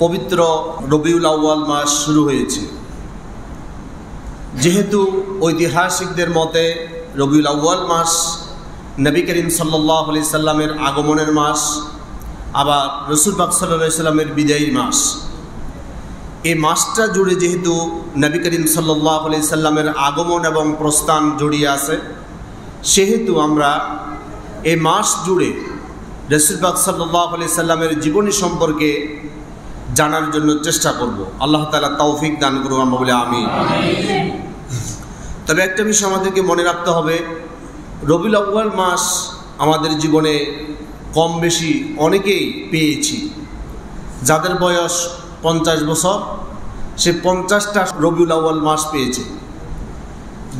পবিত্র রবিউল আউয়াল মাস শুরু হয়েছে। যেহেতু ঐতিহাসিকদের মতে রবিউল আউয়াল মাস নবী করিম সাল্লাল্লাহু আলাইহি সাল্লামের আগমনের মাস, আবার রাসূল পাক সাল্লাল্লাহু আলাইহি সাল্লামের বিদায়ী মাস। এই মাসটা জুড়ে যেহেতু নবী করিম সাল্লাল্লাহু আলাইহি সাল্লামের আগমন এবং প্রস্থান জড়িয়ে আছে, সেহেতু আমরা এই মাস জুড়ে রাসূল পাক সাল্লাল্লাহু আলাইহি সাল্লামের জীবনী সম্পর্কে জানার জন্য চেষ্টা করব। আল্লাহ তাআলা তৌফিক দান করুন, আমরা বলি আমিন। তবে একটা বিষয় আমাদেরকে মনে রাখতে হবে, রবিউল আউয়াল মাস আমাদের জীবনে কম বেশি অনেকেই পেয়েছি। যাদের বয়স 50 বছর, সে 50টা রবিউল আউয়াল মাস পেয়েছে।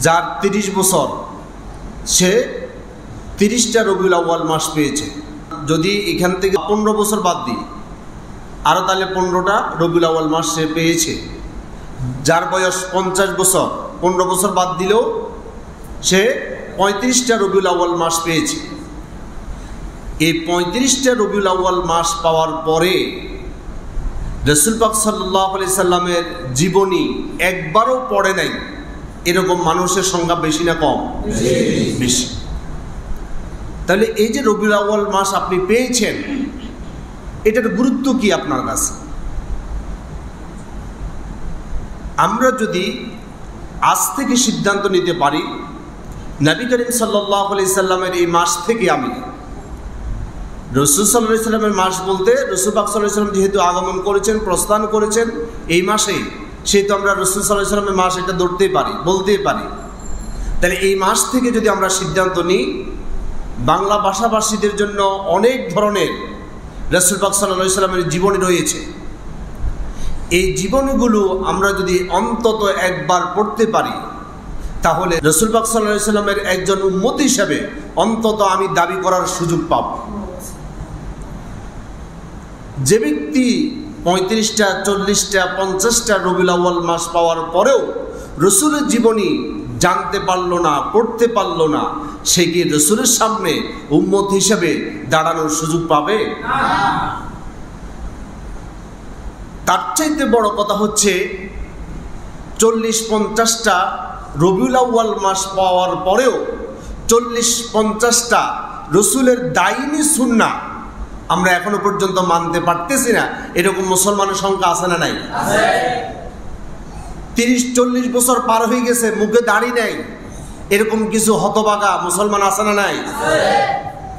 যার 30 বছর, সে 30টা রবিউল আউয়াল মাস পেয়েছে। যদি এখান থেকে 15 বছর বাদ দিই, আরও তাহলে 15টা রবিউল আউয়াল মাস সে পেয়েছে। যার বয়স 50 বছর, 15 বছর বাদ দিলেও সে 35টা রবিউল আউয়াল মাস পেয়েছে। এই 35টা রবিউল আউয়াল মাস পাওয়ার পরে রাসূল পাক সাল্লাল্লাহু আলাইহি সাল্লামের জীবনী একবারও পড়ে নাই, এরকম মানুষের সংখ্যা বেশি না কম? বেশি। তাহলে এই যে রবিউল আউয়াল মাস আপনি পেয়েছেন, এটার গুরুত্ব কি আপনার কাছে? আমরা যদি আজ থেকে সিদ্ধান্ত নিতে পারি, নবী করিম সাল্লাল্লাহু আলাইহি সাল্লামের এই মাস থেকে আমি রাসূল সাল্লাল্লাহু আলাইহি সাল্লামের মাস বলতে রাসূল পাক সাল্লাল্লাহু আলাইহি সাল্লাম যেহেতু আগমন করেছেন, প্রস্থান করেছেন এই মাসেই, সেহেতু আমরা রাসূল সাল্লাল্লাহু আলাইহি সাল্লামের মাস এটা ধরতেই পারি, বলতেই পারি। তাহলে এই মাস থেকে যদি আমরা সিদ্ধান্ত নিই, বাংলা ভাষাভাষীদের জন্য অনেক ধরনের রাসূল পাক সাল্লাল্লাহু আলাইহি সাল্লামের জীবনী রয়েছে। এই জীবনীগুলো আমরা যদি অন্তত একবার পড়তে পারি, তাহলে রাসূল পাক সাল্লাল্লাহু আলাইহি সাল্লামের একজন উম্মত হিসেবে অন্তত আমি দাবি করার সুযোগ পাব। যে ব্যক্তি 35টা, 40টা, 50টা রবিউল আউয়াল মাস পাওয়ার পরেও রাসূলের জীবনী জানতে পারলো না, পড়তে পারলো না, সে কি রাসূলের সামনে উম্মত হিসেবে দাঁড়ানোর সুযোগ পাবে? তার চাইতে বড় কথা হচ্ছে 40-50টা রবিউল আউয়াল মাস পাওয়ার পরেও 40-50টা রাসূলের দাইনি সুন্নাহ আমরা এখনো পর্যন্ত মানতে পারতেছি না, এরকম মুসলমানের সংখ্যা আছে না নাই? 30-40 বছর পার হয়ে গেছে, মুখে দাড়ি নেই, এরকম কিছু হতভাগা মুসলমান আছে না নাই?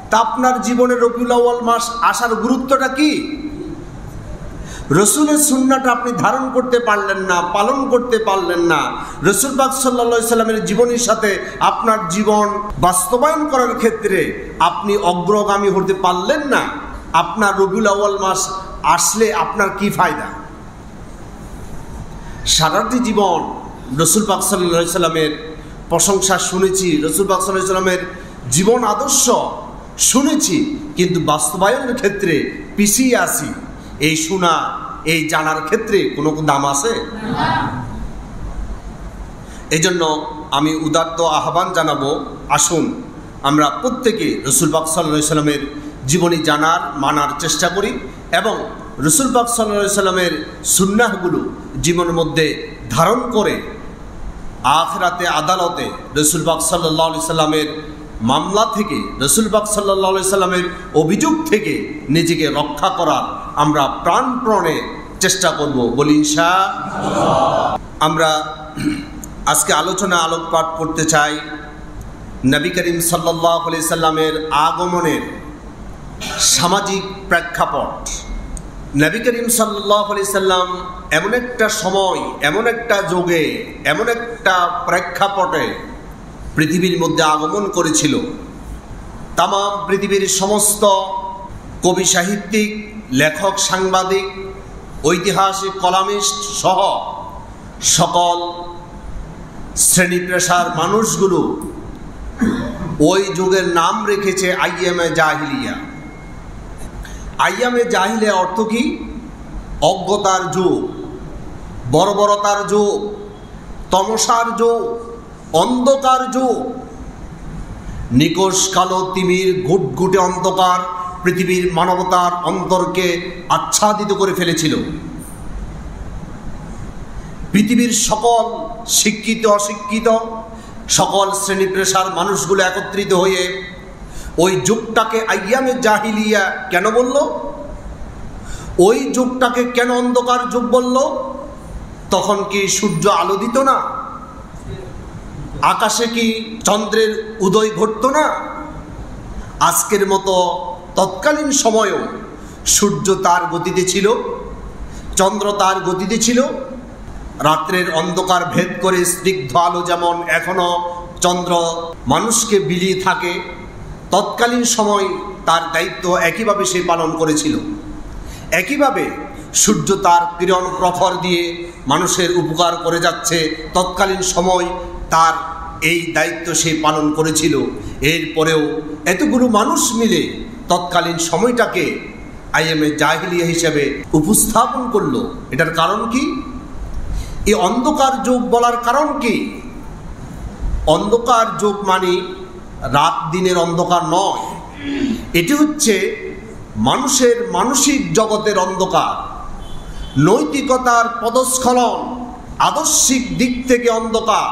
তা আপনার জীবনে রবিউল আউয়াল মাস আসার গুরুত্বটা কি? রাসূলের সুন্নাহটা আপনি ধারণ করতে পারলেন না, পালন করতে পারলেন না, রাসূল পাক সাল্লাল্লাহু আলাইহি সাল্লামের জীবনীর সাথে আপনার জীবন বাস্তবায়ন করার ক্ষেত্রে আপনি অগ্রগামী হতে পারলেন না, আপনার রবিউল আউয়াল মাস আসলে আপনার কি ফায়দা? সারাটি জীবন রাসূল পাক সাল্লাল্লাহু আলাইহি সাল্লামের প্রশংসা শুনেছি, রাসূল পাক সাল্লাল্লাহু আলাইহি সাল্লামের জীবন আদর্শ শুনেছি, কিন্তু বাস্তবায়নের ক্ষেত্রে পিছিয়ে আছি। এই শোনা, এই জানার ক্ষেত্রে কোনো দাম আছে? এই জন্য আমি উদাত্ত আহ্বান জানাবো, আসুন আমরা প্রত্যেকে রাসূল পাক সাল্লাল্লাহু আলাইহি সাল্লামের জীবনী জানার, মানার চেষ্টা করি এবং রাসূল পাক সাল্লাল্লাহু আলাইহি সাল্লামের সুন্নাহগুলো জীবনের মধ্যে ধারণ করে আখিরাতে আদালতে রাসূল পাক সাল্লাল্লাহু আলাইহি সাল্লামের মামলা থেকে, রাসূল পাক সাল্লাল্লাহু আলাইহি সাল্লামের অভিযোগ থেকে নিজেকে রক্ষা করার আমরা প্রাণপণে চেষ্টা করব, বলি ইনশাআল্লাহ। আমরা আজকে আলোকপাত করতে চাই নবী করিম সাল্লাল্লাহু আলাইহি সাল্লামের আগমনের সামাজিক প্রেক্ষাপট। নবী করিম সাল্লাল্লাহু আলাইহি সাল্লাম এমন একটা সময়, এমন একটা যুগে, এমন একটা প্রেক্ষাপটে পৃথিবীর মধ্যে আগমন করেছিল, তাম পৃথিবীর সমস্ত কবি, সাহিত্যিক, লেখক, সাংবাদিক, ঐতিহাসিক, কলামিস্ট সহ সকল শ্রেণী পেশার মানুষগুলো ওই যুগের নাম রেখেছে আইয়ামে জাহিলিয়া। আইয়ামে জাহিলিয়া অর্থ কি? অজ্ঞতার যুগ, বর্বরতার যুগ, তমসার যুগ, অন্ধকার যুগ, নিকষ কালো তিমির ঘুটঘুটে অন্ধকার পৃথিবীর মানবতার অন্তরকে আচ্ছাদিত করে ফেলেছিল। পৃথিবীর সকল শিক্ষিত অশিক্ষিত সকল শ্রেণী পেশার মানুষগুলো একত্রিত হয়ে ওই যুগটাকে আইয়ামে জাহিলিয়া কেন বলল? ওই যুগটাকে কেন অন্ধকার যুগ বলল? তখন কি সূর্য আলো দিত না? আকাশে কি চন্দ্রের উদয় ঘটত না? আজকের মতো তৎকালীন সময়েও সূর্য তার গতিতে ছিল, চন্দ্র তার গতিতে ছিল। রাত্রের অন্ধকার ভেদ করে স্নিগ্ধ আলো যেমন এখনো চন্দ্র মানুষকে বিলিয়ে থাকে, তৎকালীন সময় তার দায়িত্ব একইভাবে সে পালন করেছিল। একইভাবে সূর্য তার কিরণ প্রখর দিয়ে মানুষের উপকার করে যাচ্ছে, তৎকালীন সময় তার এই দায়িত্ব সে পালন করেছিল। এরপরেও এতগুলো মানুষ মিলে তৎকালীন সময়টাকে আইয়ামে জাহিলিয়া হিসেবে উপস্থাপন করলো। এটার কারণ কি? এই অন্ধকার যুগ বলার কারণ কি? অন্ধকার যুগ মানে রাত দিনের অন্ধকার নয়, এটি হচ্ছে মানুষের মানসিক জগতের অন্ধকার, নৈতিকতার পদস্খলন, আদর্শিক দিক থেকে অন্ধকার।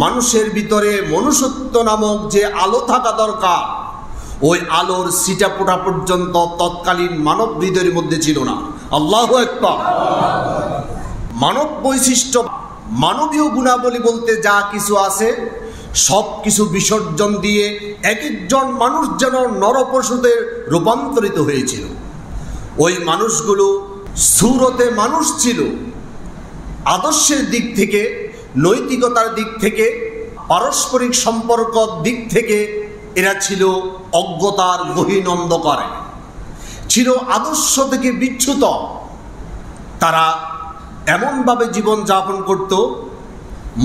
মানুষের ভিতরে মনুষ্যত্ব নামক যে আলো থাকা দরকার, ওই আলোর ছিটাফোঁটা পর্যন্ত তৎকালীন মানব হৃদয়ের মধ্যে ছিল না। আল্লাহু আকবার। মানব বৈশিষ্ট্য, মানবীয় গুণাবলী বলতে যা কিছু আছে সব কিছু বিসর্জন দিয়ে এক একজন মানুষ যেন নরপশুতে রূপান্তরিত হয়েছিল। ওই মানুষগুলো সুরতে মানুষ ছিল, আদর্শের দিক থেকে, নৈতিকতার দিক থেকে, পারস্পরিক সম্পর্ক দিক থেকে এরা ছিল অজ্ঞতার গহীন অন্ধকারে, ছিল আদর্শ থেকে বিচ্যুত। তারা এমনভাবে জীবন যাপন করত,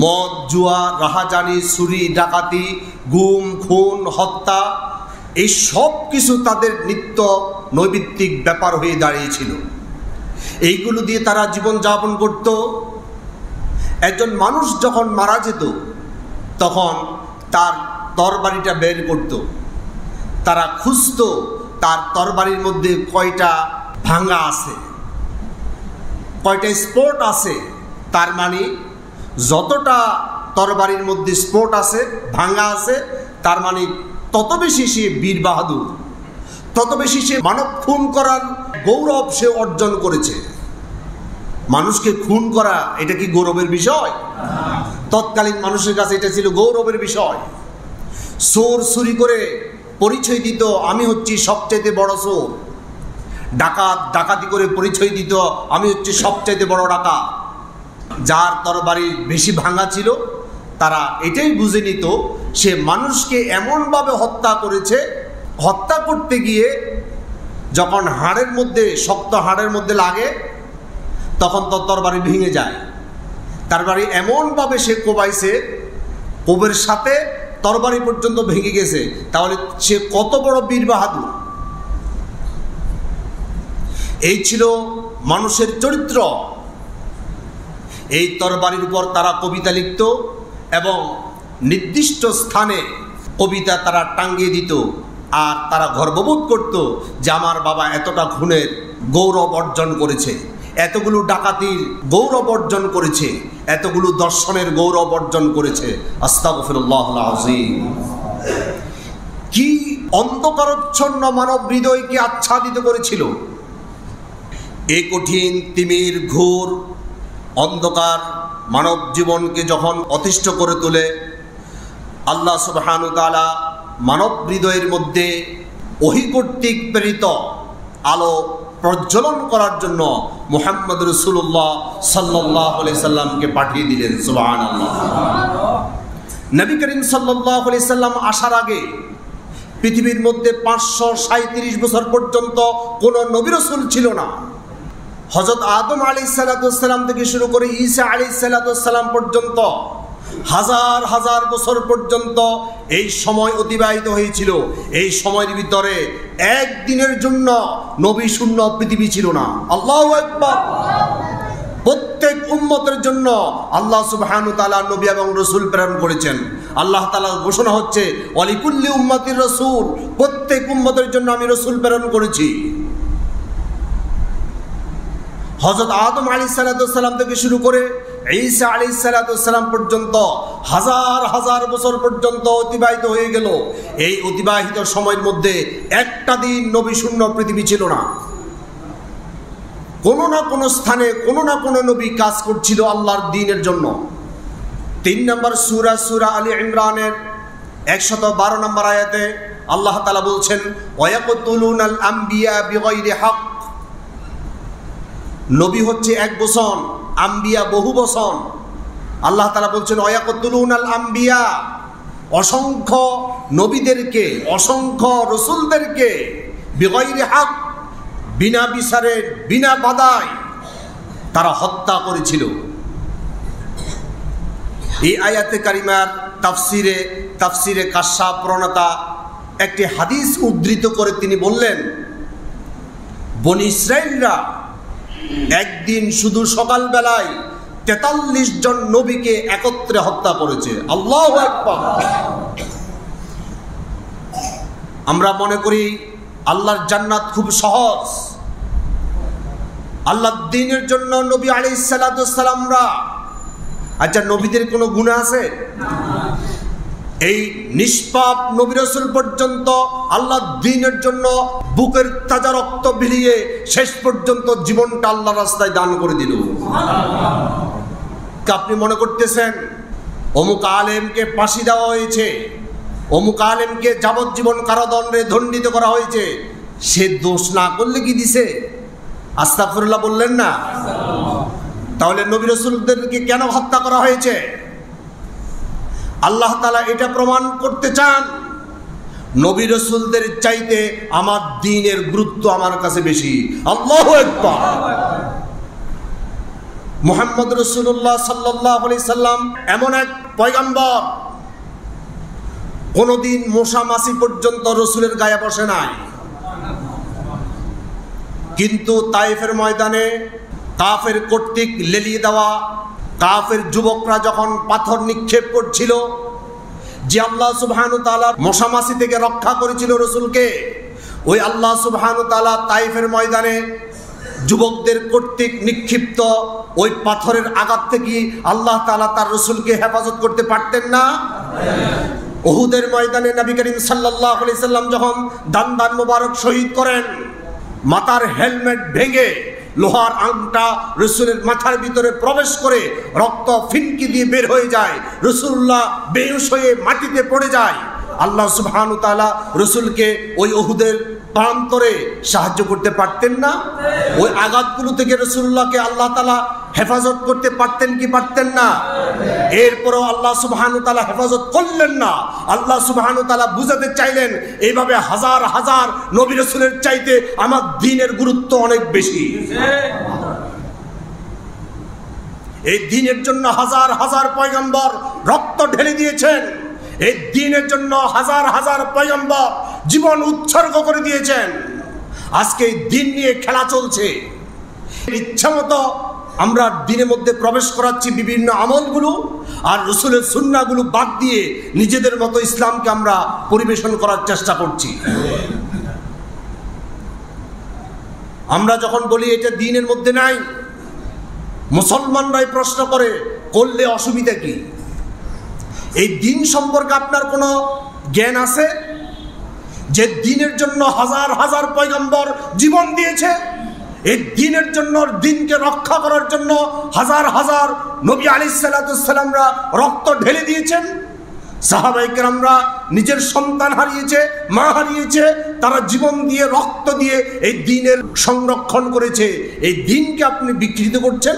মদ, জুয়া, রাহাজানি, চুরি, ডাকাতি, গুম, খুন, হত্যা, এই সব কিছু তাদের নিত্য নৈমিত্তিক ব্যাপার হয়ে দাঁড়িয়েছিল। এইগুলো দিয়ে তারা জীবন যাপন করত। একজন মানুষ যখন মারা যেত তখন তার তরবারিটা বের করত, তারা খুঁজত তার তরবারির মধ্যে কয়টা ভাঙা আছে, কয়টা স্পট আছে। তার মানে যতটা তরবারির মধ্যে স্পট আছে, ভাঙা আছে, তার মানে তত বেশি সে বীর বাহাদুর, তত বেশি সে মানব খুন করার গৌরব সে অর্জন করেছে। মানুষকে খুন করা এটা কি গৌরবের বিষয়? তৎকালীন মানুষের কাছে এটা ছিল গৌরবের বিষয়। চোর চুরি করে পরিচয় দিত আমি হচ্ছি সবচাইতে বড় চোর, ডাকাত ডাকাতি করে পরিচয় দিত আমি হচ্ছি সবচাইতে বড় ডাকাত। যার তরবারি বেশি ভাঙা ছিল তারা এটাই বুঝে নিত সে মানুষকে এমনভাবে হত্যা করেছে, হত্যা করতে গিয়ে যখন হাড়ের মধ্যে, শক্ত হাড়ের মধ্যে লাগে তখন তো তরবারি ভেঙে যায়। তরবারি এমনভাবে সে কোবাইছে, কোবের সাথে তরবারি পর্যন্ত ভেঙে গেছে। তাহলে সে কত বড় বীর বাহাদুর! এই ছিল মানুষের চরিত্র। এই তরবারির উপর তারা কবিতা লিখত এবং নির্দিষ্ট স্থানে কবিতা তারা টাঙ্গিয়ে দিত, আর তারা গর্ববোধ করত যে আমার বাবা এতটা খুনের গৌরব অর্জন করেছে, এতগুলো ডাকাতির গৌরব অর্জন করেছে, এতগুলো দর্শনের গৌরব অর্জন করেছে। আস্তাগফিরুল্লাহুল আযীম। কি অন্ধকারচ্ছন্ন মানব হৃদয়কে আচ্ছাদিত করেছিল! এই কঠিন তিমির ঘোর অন্ধকার মানব জীবনকে যখন অতিষ্ঠ করে তোলে, আল্লাহ সুবহানাহু ওয়া তাআলা মানব হৃদয়ের মধ্যে ওহী কর্তৃক প্রেরিত আলো প্রজ্বলন করার জন্য মুহাম্মদ রাসূলুল্লাহ সাল্লাল্লাহু আলাইহি সাল্লামকে পাঠিয়ে দিলেন। সুবহানাল্লাহ। নবী করিম সাল্লাল্লাহু আলাইহি সাল্লাম আসার আগে পৃথিবীর মধ্যে 537 বছর পর্যন্ত কোনো নবী রাসূল ছিল না। হযরত আদম আলাইহিস সালাতু ওয়াস সালাম থেকে শুরু করে ঈসা আলাইহিস সালাতু ওয়াস সালাম পর্যন্ত হাজার হাজার বছর পর্যন্ত এই সময় অতিবাহিত হয়েছিল। এই সময়ের ভিতরে একদিনের জন্য নবী শূন্য পৃথিবী ছিল না। আল্লাহু আকবার। প্রত্যেক উম্মতের জন্য আল্লাহ সুবহানাহু ওয়া তাআলা নবী এবং রাসূল প্রেরণ করেছেন। আল্লাহ তাআলার ঘোষণা হচ্ছে ওয়ালিকুল্লি উম্মাতির রাসূল, প্রত্যেক উম্মতের জন্য আমি রাসূল প্রেরণ করেছি। হযরত আদম আলাইহিস সালাম থেকে শুরু করে ঈসা আলাইহিস সালাম পর্যন্ত হাজার হাজার বছর পর্যন্ত অতিবাহিত হয়ে গেল। এই অতিবাহিত সময়ের মধ্যে একটা দিন নবী শূন্য পৃথিবী ছিল না। কোনো না কোনো স্থানে কোনো না কোনো নবী কাজ করছিল আল্লাহর দ্বীনের জন্য। 3 নম্বর সূরা আলী ইমরানের 112 নম্বর আয়াতে আল্লাহ তাআলা বলছেন ওয়ায়াকতুলুনাল আম্বিয়া বিগাইরি হক। নবী হচ্ছে এক বচন, আম্বিয়া বহু বচন। আল্লাহ তাআলা বলছেন ওয়ায়াকতুলুনাল আম্বিয়া, অসংখ্য নবীদেরকে, অসংখ্য রাসূলদেরকে বিগাইরি হক, বিনা বিচারে বিনা বাধায় তারা হত্যা করেছিল। এই আয়াতে কারিমার তাফসিরে কাশাফ প্রণেতা একটি হাদিস উদ্ধৃত করে তিনি বললেন, বনী ইসরাইলরা একদিন শুধু সকালবেলায় 43 জন নবীকে একত্রে হত্যা করেছে। আল্লাহু আকবার। আমরা মনে করি আল্লাহর জান্নাত খুব সহজ, আল্লাহর দ্বীনের জন্য নবী আলাইহিস সালামরা, আচ্ছা নবীদের কোনো গুনাহ আছে? এই নিষ্পাপ নবী রাসূল পর্যন্ত আল্লাহর দ্বীনের জন্য বুকের তাজা রক্ত বিলিয়ে শেষ পর্যন্ত জীবনটা আল্লাহর রাস্তায় দান করে দিল। আপনি মনে করতেছেন অমুক আলেমকে ফাঁসি দেওয়া হয়েছে, অমুক আলেমকে যাবজ্জীবন কারাদণ্ডে দণ্ডিত করা হয়েছে, সে দোষ না করলে কি দিছে? আস্তাগফিরুল্লাহ বললেন না? তাহলে নবী রাসূলদেরকে কেন হত্যা করা হয়েছে? আল্লাহ তাআলা এটা প্রমাণ করতে চান নবী রাসূলদের চাইতে আমার দ্বীনের গুরুত্ব আমার কাছে বেশি। আল্লাহু আকবার। মুহাম্মদ রাসূলুল্লাহ সাল্লাল্লাহু আলাইহি সাল্লাম এমন এক পয়গম্বর, কোনদিন মশা মাছি পর্যন্ত রাসূলের গায়ে বসে নাই। কিন্তু তায়েফের ময়দানে কাফের কর্তৃক লেলিয়ে দেওয়া কাফের যুবকরা যখন পাথর নিক্ষেপ করছিল, যে আল্লাহ সুবহানাহু ওয়া তাআলা মশা মাছি থেকে রক্ষা করেছিল রাসূলকে, ওই আল্লাহ সুবহানাহু ওয়া তাআলা তায়েফের ময়দানে যুবকদের কর্তৃক নিক্ষিপ্ত ওই পাথরের আঘাত থেকে আল্লাহ তাআলা তার রাসূলকে হেফাজত করতে পারতেন না? উহুদের ময়দানে নবী করিম সাল্লাল্লাহু আলাইহি সাল্লাম যখন দান মোবারক শহীদ করেন, মাথার হেলমেট ভেঙে লোহার আংটা রাসূলের মাথার ভিতরে প্রবেশ করে রক্ত ফিনকি দিয়ে বের হয়ে যায়, রাসূলুল্লাহ বেহুশ হয়ে মাটিতে পড়ে যায়। আল্লাহ সুবহানাহু ওয়া তাআলা রাসূলকে ওই উহুদের প্রান্তরে সাহায্য করতে পারতেন না? ওই আঘাতগুলো থেকে রাসূলুল্লাহকে আল্লাহ তাআলা হেফাজত করতে পারতেন কি পারতেন না? এরপরও আল্লাহ সুবহানাহু ওয়া তাআলা হেফাজত করলেন না। আল্লাহ সুবহানাহু ওয়া তাআলা বুঝাতে চাইলেন এইভাবে হাজার হাজার নবী রাসূলের চাইতে আমার দ্বীনের গুরুত্ব অনেক বেশি। এই দ্বীনের জন্য হাজার হাজার পয়গম্বর রক্ত ঢেলে দিয়েছেন, এই দ্বীনের জন্য হাজার হাজার পয়গম্বর জীবন উৎসর্গ করে দিয়েছেন। আজকে এই দ্বীন নিয়ে খেলা চলছে, ইচ্ছামতো আমরা দ্বীনের মধ্যে প্রবেশ করাচ্ছি বিভিন্ন আমলগুলো, আর রাসূলের সুন্নাহগুলো বাদ দিয়ে নিজেদের মতো ইসলামকে আমরা পরিবেশন করার চেষ্টা করছি। আমরা যখন বলি এটা দ্বীনের মধ্যে নাই, মুসলমানরাই প্রশ্ন করে করলে অসুবিধা কি? এই দ্বীন সম্পর্কে আপনার কোনো জ্ঞান আছে? যে দ্বীনের জন্য হাজার হাজার পয়গম্বর জীবন দিয়েছে, এই দ্বীনের জন্য, দ্বীনকে রক্ষা করার জন্য হাজার হাজার নবী আলাইহিস সালামরা রক্ত ঢেলে দিয়েছেন। সাহাবায়ে কেরামরা নিজের সন্তান হারিয়েছে, মা হারিয়েছে, তারা জীবন দিয়ে রক্ত দিয়ে এই দ্বীনের সংরক্ষণ করেছে। এই দ্বীনকে আপনি বিকৃত করছেন,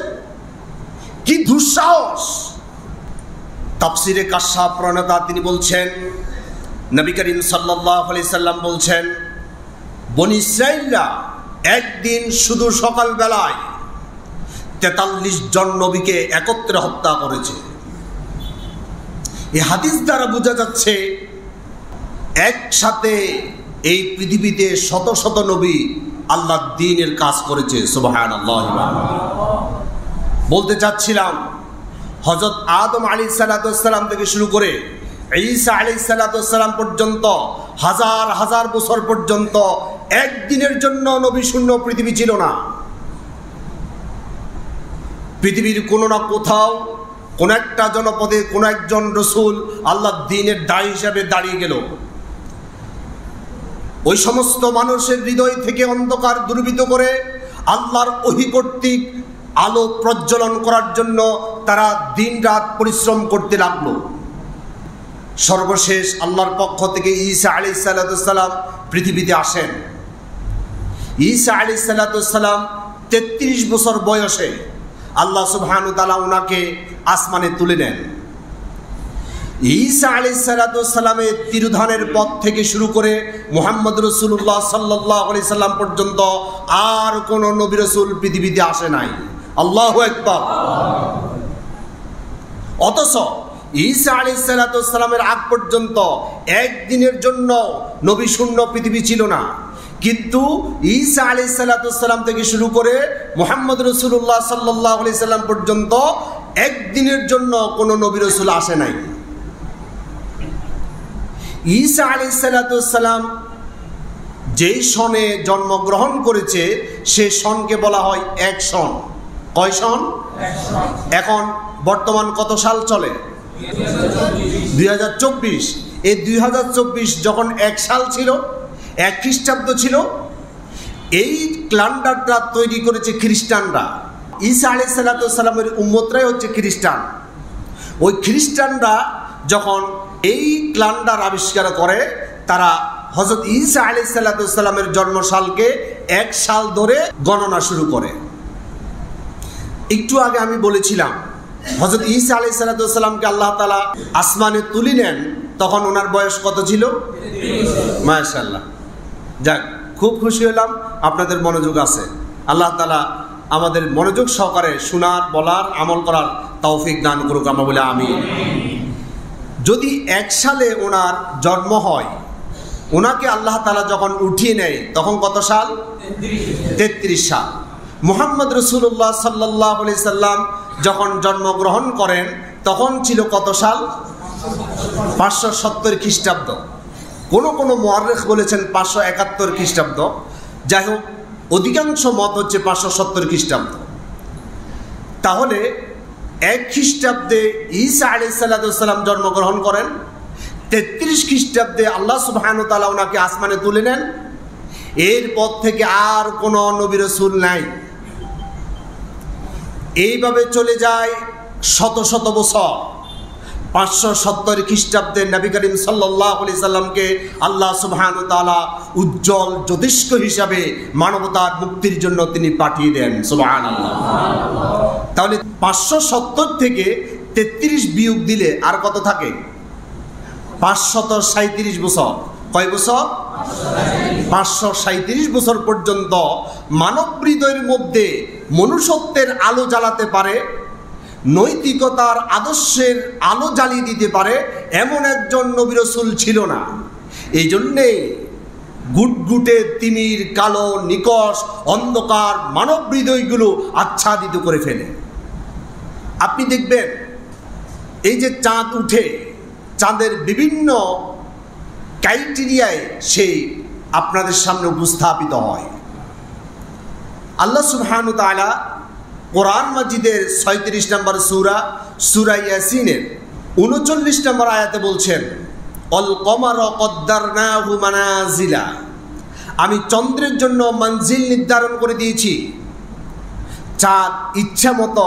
কি দুঃসাহস! তাফসিরে কাশাফ প্রণেতা তিনি বলছেন, নবী করিম সাল্লাল্লাহু আলাইহি সাল্লাম বলছেন, বনী ইসরাইলরা একদিন শুধু সকালবেলায় 43 জন নবীকে একত্রে হত্যা করেছে। এই হাদিস দ্বারা বোঝা যাচ্ছে একসাথে এই পৃথিবীতে শত শত নবী আল্লাহর দ্বীনের কাজ করেছে। সুবহানাল্লাহ। বলতে চাচ্ছিলাম হযরত আদম আলাইহিস সালাম থেকে শুরু করে ঈসা আলাইহিস সালাম পর্যন্ত হাজার হাজার বছর পর্যন্ত একদিনের জন্য নবী শূন্য পৃথিবী ছিল না। পৃথিবীর কোনো না কোথাও কোন একটা জনপদে কোন একজন রসুল আল্লাহর দ্বীনের দায়ী হিসাবে দাঁড়িয়ে গেল। ওই সমস্ত মানুষের হৃদয় থেকে অন্ধকার দূরীভূত করে আল্লাহর ওহী কর্তৃক আলো প্রজ্বলন করার জন্য তারা দিন রাত পরিশ্রম করতে লাগলো। সর্বশেষ আল্লাহর পক্ষ থেকে ঈসা আলাইহিস সালাম পৃথিবীতে আসেন। ঈসা আলাইহিস সালাম 33 বছর বয়সে আল্লাহ সুবহানাহু ওয়া তাআলা ওনাকে আসমানে তুলে নেন। ঈসা আলাইহিস সালামের তিরোধানের পথ থেকে শুরু করে মুহাম্মদ রাসূলুল্লাহ সাল্লাল্লাহু আলাইহি সাল্লাম পর্যন্ত আর কোন নবী রাসূল পৃথিবীতে আসে নাই। আল্লাহু আকবার। অথচ ঈসা আলাইহিস সালামের আগ পর্যন্ত একদিনের জন্য নবী শূন্য পৃথিবী ছিল না। কিন্তু ঈসা আলাইহিস সালাম থেকে শুরু করে মুহাম্মদ রাসূলুল্লাহ সাল্লাল্লাহু আলাইহি সাল্লাম পর্যন্ত একদিনের জন্য কোনো নবী রাসূল আসে নাই। ঈসা আলাইহিস সালাম যেই সনে জন্মগ্রহণ করেছে সে সনকে বলা হয় এক সন। কয় সন? এখন বর্তমান কত সাল চলে? 2024। এই 2024 যখন এক সাল ছিল, এক খ্রিস্টাব্দ ছিল, এই ক্যালেন্ডারটা তৈরি করেছে খ্রিস্টানরা। ঈসা আলাইহিস সালামের উম্মতরাই হচ্ছে খ্রিস্টান। ওই খ্রিস্টানরা যখন এই ক্যালেন্ডার আবিষ্কার করে তারা হযরত ঈসা আলাইহিস সালামের জন্মসালকে এক সাল ধরে গণনা শুরু করে। একটু আগে আমি বলেছিলাম হযরত ঈসা আলাইহিস সালামকে আল্লাহ তাআলা আসমানে তুলে নেন, তখন ওনার বয়স কত ছিল? মাশাআল্লাহ। যাক, খুব খুশি হলাম আপনাদের মনোযোগ আছে। আল্লাহ তাআলা আমাদের মনোযোগ সহকারে শোনার, বলার, আমল করার তৌফিক দান করুক, আমরা বলি আমিন। যদি এক সালে ওনার জন্ম হয়, ওনাকে আল্লাহ তাআলা যখন উঠিয়ে নেয় তখন কত সাল? 33 সাল। মুহাম্মদ রাসূলুল্লাহ সাল্লাল্লাহু আলাইহি সাল্লাম যখন জন্মগ্রহণ করেন তখন ছিল কত সাল? 570 খ্রিস্টাব্দ। কোনো কোনো মুআররিখ বলেছেন 571 খ্রিস্টাব্দ। যাই হোক, অধিকাংশ মত হচ্ছে 570 খ্রিস্টাব্দ। তাহলে এক খ্রিস্টাব্দে ঈসা আলাইহিস সালাম জন্মগ্রহণ করেন, 33 খ্রিস্টাব্দে আল্লাহ সুবহানাহু ওয়া তাআলা ওনাকে আসমানে তুলে নেন। এরপর থেকে আর কোনো নবী রাসূল নাই। এইভাবে চলে যায় শত শত বছর। 570 খ্রিস্টাব্দে নবী করিম সাল্লাল্লাহু আলাইহি সাল্লামকে আল্লাহ সুবহানাহু ওয়া তাআলা উজ্জ্বল জ্যোতিষ্ক হিসাবে মানবতার মুক্তির জন্য তিনি পাঠিয়ে দেন। সুবহানাল্লাহ। তাহলে 570 থেকে 33 বিয়োগ দিলে আর কত থাকে? 537 বছর। কয় বছর? 537 বছর পর্যন্ত মানব হৃদয়ের মধ্যে মনুষ্যত্বের আলো জ্বালাতে পারে, নৈতিকতার আদর্শের আলো জ্বালিয়ে দিতে পারে এমন একজন নবী রাসূল ছিল না। এই জন্যে গুটগুটে তিমির কালো নিকষ অন্ধকার মানব হৃদয়গুলো আচ্ছাদিত করে ফেলে। আপনি দেখবেন এই যে চাঁদ উঠে, চাঁদের বিভিন্ন ক্রাইটেরিয়ায় সে আপনাদের সামনে উপস্থাপিত হয়। আল্লাহ সুবহানাহু ওয়া তাআলা কোরআন মাজিদের 36 নম্বর সূরা ইয়াসিনের 39 নম্বর আয়াতে বলছেন, অল কমারা কদ্দারনাহু মানাজিলা, আমি চন্দ্রের জন্য মঞ্জিল নির্ধারণ করে দিয়েছি। চাঁদ ইচ্ছা মতো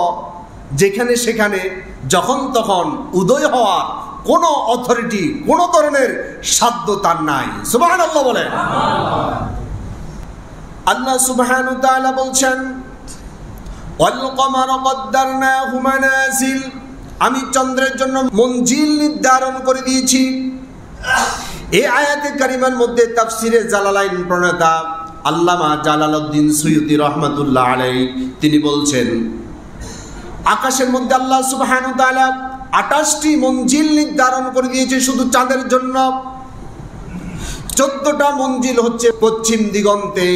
যেখানে সেখানে যখন তখন উদয় হওয়ার কোনো অথরিটি, কোনো ধরনের সাধ্য তার নাই। সুবহানাল্লাহ বলেন। আল্লাহ সুবহানাহু ওয়া তাআলা বলছেন, ওয়াল কমারা কদ্দারনাহু মানাজিল, আমি চন্দ্রের জন্য মঞ্জিল নির্ধারণ করে দিয়েছি। এই আয়াতে কারিমার মধ্যে তাফসিরে জালালাইন প্রণেতা আল্লামা জালালউদ্দিন সুয়ুতি রহমাতুল্লাহ আলাইহি তিনি বলছেন, আকাশের মধ্যে আল্লাহ সুবহানাহু ওয়া তাআলা 28টি মঞ্জিল নির্ধারণ করে দিয়েছে শুধু চাঁদের জন্য। 14টা মঞ্জিল হচ্ছে পশ্চিম দিগন্তে,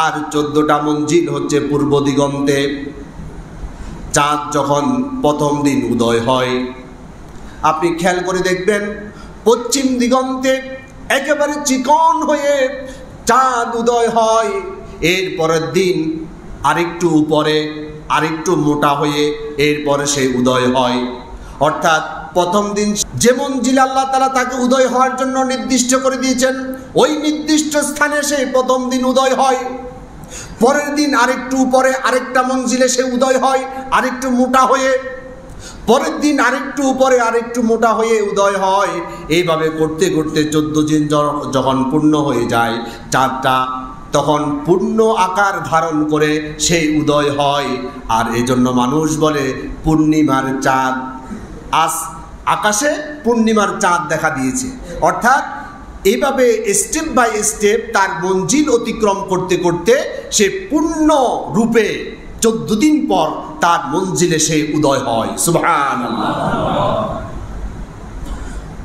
আর 14টা মঞ্জিল হচ্ছে পূর্ব দিগন্তে। চাঁদ যখন প্রথম দিন উদয় হয়, আপনি খেয়াল করে দেখবেন পশ্চিম দিগন্তে একেবারে চিকন হয়ে চাঁদ উদয় হয়। এর পরের দিন আরেকটু উপরে আরেকটু মোটা হয়ে এরপরে সে উদয় হয়। অর্থাৎ প্রথম দিন যে মঞ্জিলে আল্লাহ তাআলা তাকে উদয় হওয়ার জন্য নির্দিষ্ট করে দিয়েছেন, ওই নির্দিষ্ট স্থানে সে প্রথম দিন উদয় হয়। পরের দিন আরেকটু উপরে আরেকটা মঞ্জিলে সে উদয় হয় আরেকটু মোটা হয়ে। পরের দিন আরেকটু উপরে আরেকটু মোটা হয়ে উদয় হয়। এইভাবে করতে করতে 14 দিন যখন পূর্ণ হয়ে যায় চাঁদটা, তখন পূর্ণ আকার ধারণ করে সেই উদয় হয়। আর এজন্য মানুষ বলে পূর্ণিমার চাঁদ। আজ আকাশে পূর্ণিমার চাঁদ দেখা দিয়েছে। অর্থাৎ এইভাবে স্টেপ বাই স্টেপ তার মঞ্জিল অতিক্রম করতে করতে সে পূর্ণ রূপে 14 দিন পর তার মঞ্জিলে সে উদয় হয়। সুবহানাল্লাহ।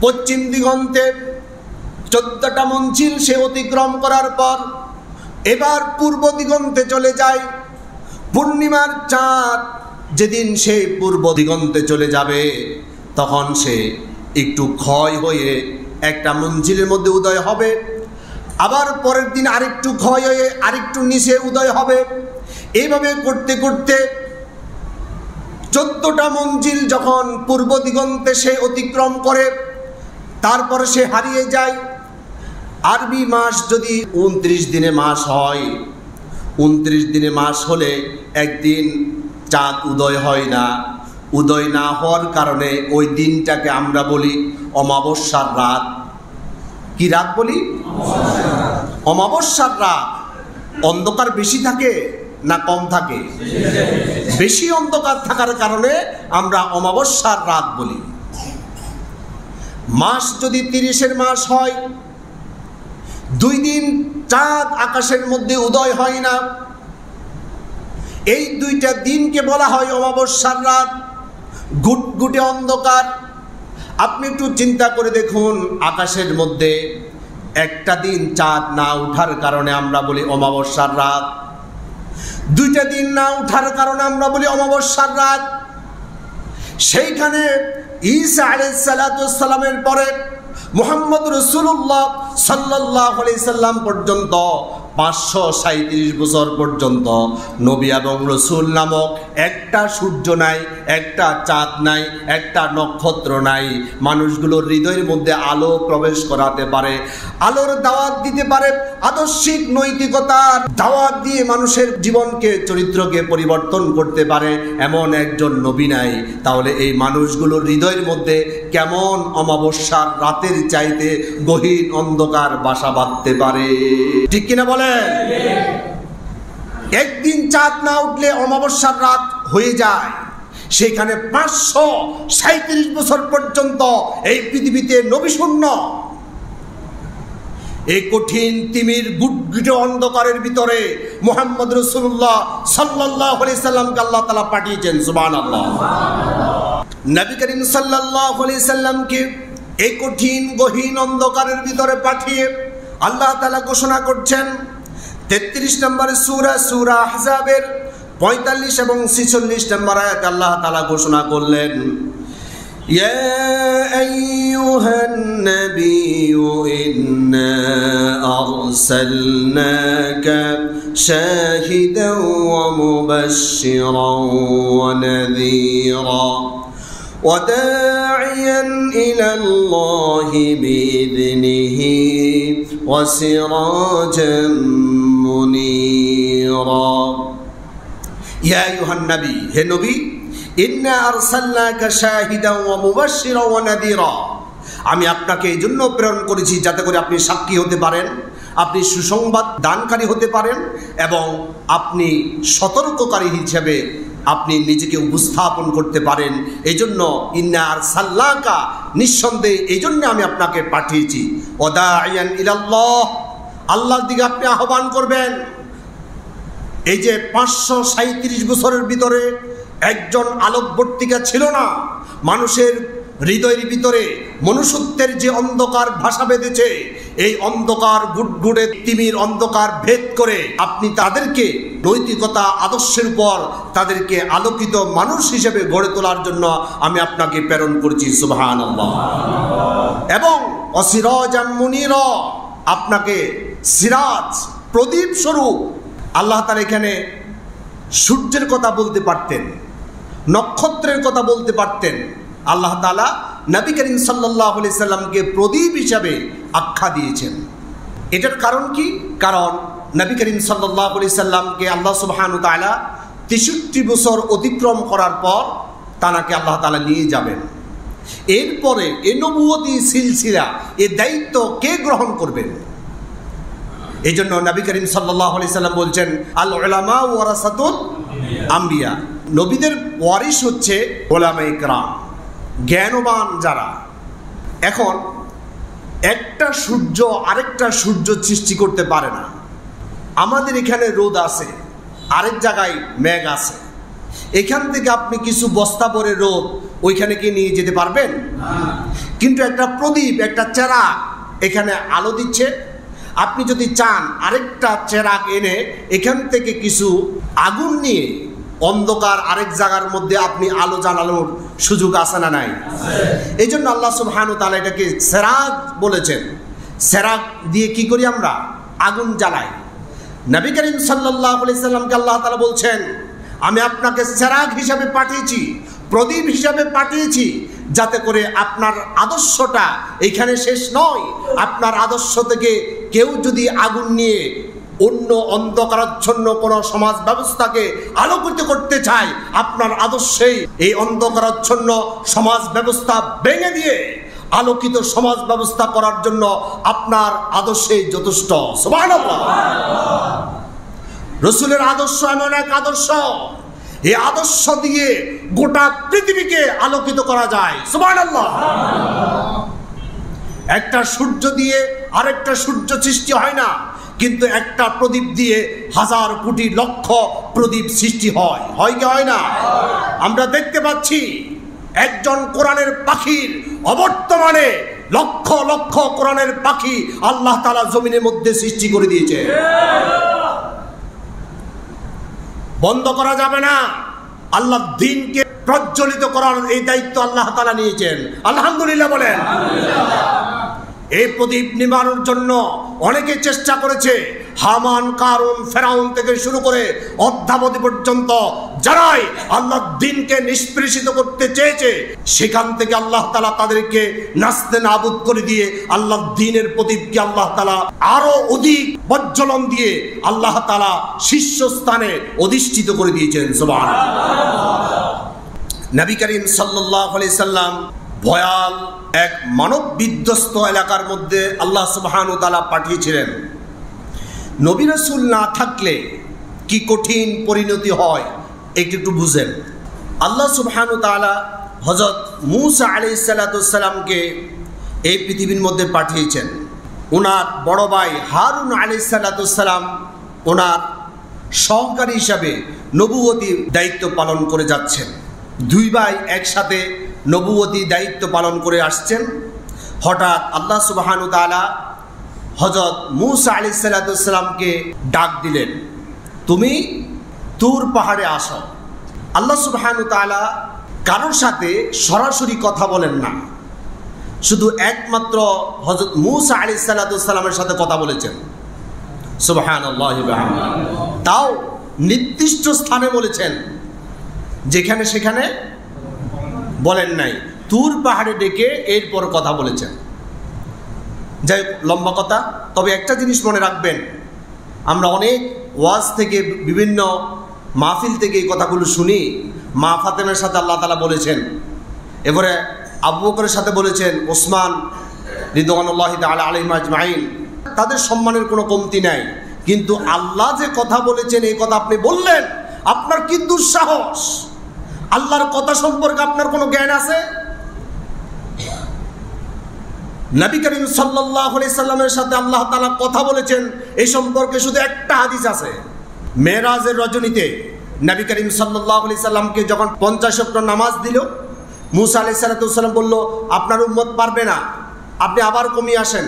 পশ্চিম দিগন্তে 14টা মঞ্জিল সে অতিক্রম করার পর এবার পূর্ব দিগন্তে চলে যায়। পূর্ণিমার চাঁদ যেদিন সে পূর্ব দিগন্তে চলে যাবে, তখন সে একটু ক্ষয় হয়ে একটা মঞ্জিলের মধ্যে উদয় হবে। আবার পরের দিন আরেকটু ক্ষয় হয়ে আরেকটু নিচে উদয় হবে। এইভাবে করতে করতে 14টা মঞ্জিল যখন পূর্ব দিগন্তে সে অতিক্রম করে, তারপরে সে হারিয়ে যায়। আরবি মাস যদি 29 দিনে মাস হয়, 29 দিনে মাস হলে একদিন চাঁদ উদয় হয় না। উদয় না হওয়ার কারণে ওই দিনটাকে আমরা বলি অমাবস্যার রাত। কি রাত বলি? অমাবস্যার রাত। অন্ধকার বেশি থাকে না কম থাকে? বেশি অন্ধকার থাকার কারণে আমরা অমাবস্যার রাত বলি। মাস যদি 30-এর মাস হয়, 2 দিন চাঁদ আকাশের মধ্যে উদয় হয় না, এই 2টা দিনকে বলা হয় অমাবস্যার রাত। গুটগুটে অন্ধকার। আপনি একটু চিন্তা করে দেখুন, আকাশের মধ্যে একটা দিন চাঁদ না ওঠার কারণে আমরা বলি অমাবস্যার রাত, 2টা দিন না ওঠার কারণে আমরা বলি অমাবস্যার রাত। সেইখানে ঈসা আলাইহিস সালাতু ওয়াস সালামের পরে মুহাম্মদ রাসূলুল্লাহ সাল্লাল্লাহু আলাইহি সাল্লাম পর্যন্ত 537 বছর পর্যন্ত নবী এবং রসুল নামক একটা সূর্য নাই, একটা চাঁদ নাই, একটা নক্ষত্র নাই। মানুষগুলোর হৃদয়ের মধ্যে আলো প্রবেশ করাতে পারে, আলোর দাওয়াত দিতে পারে, আদর্শিক নৈতিকতার দাওয়াত দিয়ে মানুষের জীবনকে চরিত্রকে পরিবর্তন করতে পারে এমন একজন নবী নাই। তাহলে এই মানুষগুলোর হৃদয়ের মধ্যে কেমন অমাবস্যার রাতের চাইতে গহীন অন্ধকার বাসা বাঁধতে পারে? ঠিক কিনা বলে? একদিন চাঁদ না উঠলে অমাবস্যার রাত হয়ে যায়। সেখানে 537 বছর পর্যন্ত এই পৃথিবীতে নবী শূন্য। এই কঠিন তিমির গুটগুটে অন্ধকারের ভিতরে মুহাম্মদ রাসূলুল্লাহ সাল্লাল্লাহু আলাইহি সাল্লামকে আল্লাহ তাআলা পাঠিয়েছেন। সুবহানাল্লাহ। নবী করিম সাল্লাল্লাহু আলাইহি সাল্লামকে এই কঠিন গহীন অন্ধকারের ভিতরে পাঠিয়ে আল্লাহ তাআলা ঘোষণা করছেন 33 নম্বর সূরা আহজাবের 45 এবং 46 নম্বর আয়াতে আল্লাহ তাআলা ঘোষণা করলেন, ইয়া আইয়ুহান নাবিয়্যু ইন্না আরসালনাকা শাহিদান ওয়া মুবাশশিরান ওয়া নাযীরা وداعيا إلى الله بإذنه وسراجا منيرا يا أيها النبي هي نبي إنا أرسلناك شاهدا ومبشرا ونذيرا আমি আপনাকে এই জন্য প্রেরণ করেছি যাতে করে আপনি সাক্ষী হতে পারেন, আপনি সুসংবাদ দানকারী হতে পারেন এবং আপনি সতর্ককারী হিসেবে আপনি নিজেকে উপস্থাপন করতে পারেন। এই জন্য ইন্না আরসালনাকা, নিঃসন্দেহে এই জন্য আমি আপনাকে পাঠিয়েছি। ওয়াদাইয়ান ইলাল্লাহ, আল্লাহর দিকে আপনি আহ্বান করবেন। এই যে 537 বছরের ভিতরে একজন আলোকবর্তিকা ছিল না। মানুষের হৃদয়ের ভিতরে মনুষ্যত্বের যে অন্ধকার ভাষা বেঁধেছে, এই অন্ধকার গুটগুটে তিমির অন্ধকার ভেদ করে আপনি তাদেরকে নৈতিকতা আদর্শের উপর তাদেরকে আলোকিত মানুষ হিসেবে গড়ে তোলার জন্য আমি আপনাকে প্রেরণ করছি। সুবহানাল্লাহ। এবং অসিরাজাম মুনিরা, আপনাকে সিরাজ প্রদীপ স্বরূপ। আল্লাহ তাআলা এখানে সূর্যের কথা বলতে পারতেন, নক্ষত্রের কথা বলতে পারতেন। আল্লাহ তাআলা নবী করিম সাল্লাল্লাহু আলাইহি সাল্লামকে প্রদীপ হিসাবে আখ্যা দিয়েছেন। এটার কারণ কি? কারণ নবী করিম সাল্লাল্লাহু আলাইহি সাল্লামকে আল্লাহ সুবহানাহু ওয়া তাআলা 63 বছর অতিক্রম করার পর তানাকে আল্লাহ তাআলা নিয়ে যাবেন। এরপরে এই নবুয়তি সিলসিলা, এই দায়িত্ব কে গ্রহণ করবেন? এই জন্য নবী করিম সাল্লাল্লাহু আলাইহি সাল্লাম বলছেন, আল উলামা ওয়ারাসাতুল আম্বিয়া, নবীদের ওয়ারিস হচ্ছে উলামায়ে কেরাম, জ্ঞানবান যারা। এখন একটা সূর্য আরেকটা সূর্য সৃষ্টি করতে পারে না। আমাদের এখানে রোদ আছে, আরেক জায়গায় মেঘ আছে। এখান থেকে আপনি কিছু বস্তা ভরে রোদ ওইখানে কি নিয়ে যেতে পারবেন? কিন্তু একটা প্রদীপ, একটা চেরাগ এখানে আলো দিচ্ছে। আপনি যদি চান আরেকটা চেরাগ এনে এখান থেকে কিছু আগুন নিয়ে অন্ধকার আরেক জায়গার মধ্যে আপনি আলো জ্বালানোর সুযোগ আছে না নাই? এই জন্য আল্লাহ সুবহানাহু ওয়া তাআলা এটাকে চেরাগ বলেছেন। চেরাগ দিয়ে কি করি আমরা? আগুন জ্বালাই। নবী করিম সাল্লাল্লাহু আলাইহি সাল্লামকে আল্লাহ তাআলা বলছেন, আমি আপনাকে চেরাগ হিসাবে পাঠিয়েছি, প্রদীপ হিসাবে পাঠিয়েছি, যাতে করে আপনার আদর্শটা এখানে শেষ নয়। আপনার আদর্শ থেকে কেউ যদি আগুন নিয়ে অন্য অন্ধকারাচ্ছন্ন কোন সমাজ ব্যবস্থাকে আলোকিত করতে চায়, আপনার আদর্শেই এই অন্ধকারাচ্ছন্ন সমাজ ব্যবস্থা ভেঙে দিয়ে আলোকিত সমাজ ব্যবস্থা করার জন্য আপনার আদর্শেই যথেষ্ট। সুবহানাল্লাহ। রাসূলের আদর্শ এমন এক আদর্শ, এই আদর্শ দিয়ে গোটা পৃথিবীকে আলোকিত করা যায়। সুবহানাল্লাহ। একটা সূর্য দিয়ে আরেকটা সূর্য সৃষ্টি হয় না, কিন্তু একটা প্রদীপ দিয়ে হাজার কোটি লক্ষ প্রদীপ সৃষ্টি হয়। হয় কি হয় না? আমরা দেখতে পাচ্ছি একজন কোরআনের পাখির অবর্তমানে লক্ষ লক্ষ কোরআনের পাখি আল্লাহ তাআলা জমিনের মধ্যে সৃষ্টি করে দিয়েছে। বন্ধ করা যাবে না। আল্লাহর দ্বীনকে প্রজ্বলিত করার এই দায়িত্ব আল্লাহ তাআলা নিয়েছেন। আলহামদুলিল্লাহ বলেন। এই প্রদীপ নিবানোর জন্য অনেকে চেষ্টা করেছে। হামান, কারুন, ফেরাউন থেকে শুরু করে অদ্যাবধি পর্যন্ত যারাই আল্লাহর দ্বীনকে নিষ্পেষিত করতে চেয়েছে, সেখান থেকে আল্লাহ তাআলা তাদেরকে নাস্তে নাবুদ করে দিয়ে আল্লাহর দ্বীনের প্রদীপকে আল্লাহ তাআলা আরো অধিক প্রজ্বলন দিয়ে আল্লাহ তাআলা শীর্ষস্থানে অধিষ্ঠিত করে দিয়েছেন। সুবহানাল্লাহ। নবী করিম সাল্লাল্লাহু আলাইহি সাল্লাম ভয়াল এক মানব বিধ্বস্ত এলাকার মধ্যে আল্লাহ সুবহানাহু ওয়া তাআলা পাঠিয়েছিলেন। নবী রাসূল না থাকলে কি কঠিন পরিণতি হয় একটু বুঝেন। আল্লাহ সুবহানাহু ওয়া তাআলা হযরত মূসা আলাইহিস সালামকে এই পৃথিবীর মধ্যে পাঠিয়েছেন। ওনার বড় ভাই হারুন আলাইহিস সালাম ওনার সহকারী হিসাবে নবুয়তির দায়িত্ব পালন করে যাচ্ছেন। দুই ভাই একসাথে নবুয়তি দায়িত্ব পালন করে আসছেন। হঠাৎ আল্লাহ সুবহানাহু ওয়া তাআলা হযরত মূসা আলাইহিস সালামকে ডাক দিলেন, তুমি তুর পাহাড়ে আসো। আল্লাহ সুবহানাহু ওয়া তাআলা কারোর সাথে সরাসরি কথা বলেন না, শুধু একমাত্র হযরত মূসা আলাইহিস সালামের সাথে কথা বলেছেন। সুবহানাল্লাহি ওয়া বিহামদিহি। তাও নির্দিষ্ট স্থানে বলেছেন, যেখানে সেখানে বলেন নাই। তুর পাহাড়ে ডেকে এরপর কথা বলেছেন। যাই লম্বা কথা, তবে একটা জিনিস মনে রাখবেন, আমরা অনেক ওয়াজ থেকে বিভিন্ন মাহফিল থেকে এই কথাগুলো শুনি। মা ফাতেমার সাথে আল্লাহ তাআলা বলেছেন, এবারে আবু বকরের সাথে বলেছেন, ওসমান রিদওয়ানুল্লাহি তাআলা আলাইহিম আজমাইন, তাদের সম্মানের কোনো কমতি নাই। কিন্তু আল্লাহ যে কথা বলেছেন এই কথা আপনি বললেন, আপনার কি দুঃসাহস! আল্লাহর কথা সম্পর্কে আপনার কোনো জ্ঞান আছে? নবী করিম সাল্লাল্লাহু আলাইহি সাল্লামের সাথে আল্লাহ তাআলা কথা বলেছেন এই সম্পর্কে শুধু একটা হাদিস আছে। মেরাজের রজনীতে নবী করিম সাল্লাল্লাহু আলাইহি সাল্লামকে যখন 50 ওয়াক্ত নামাজ দিল, মূসা আলাইহিস সালাম বলল, আপনার উম্মত পারবে না, আপনি আবার কমিয়ে আসেন।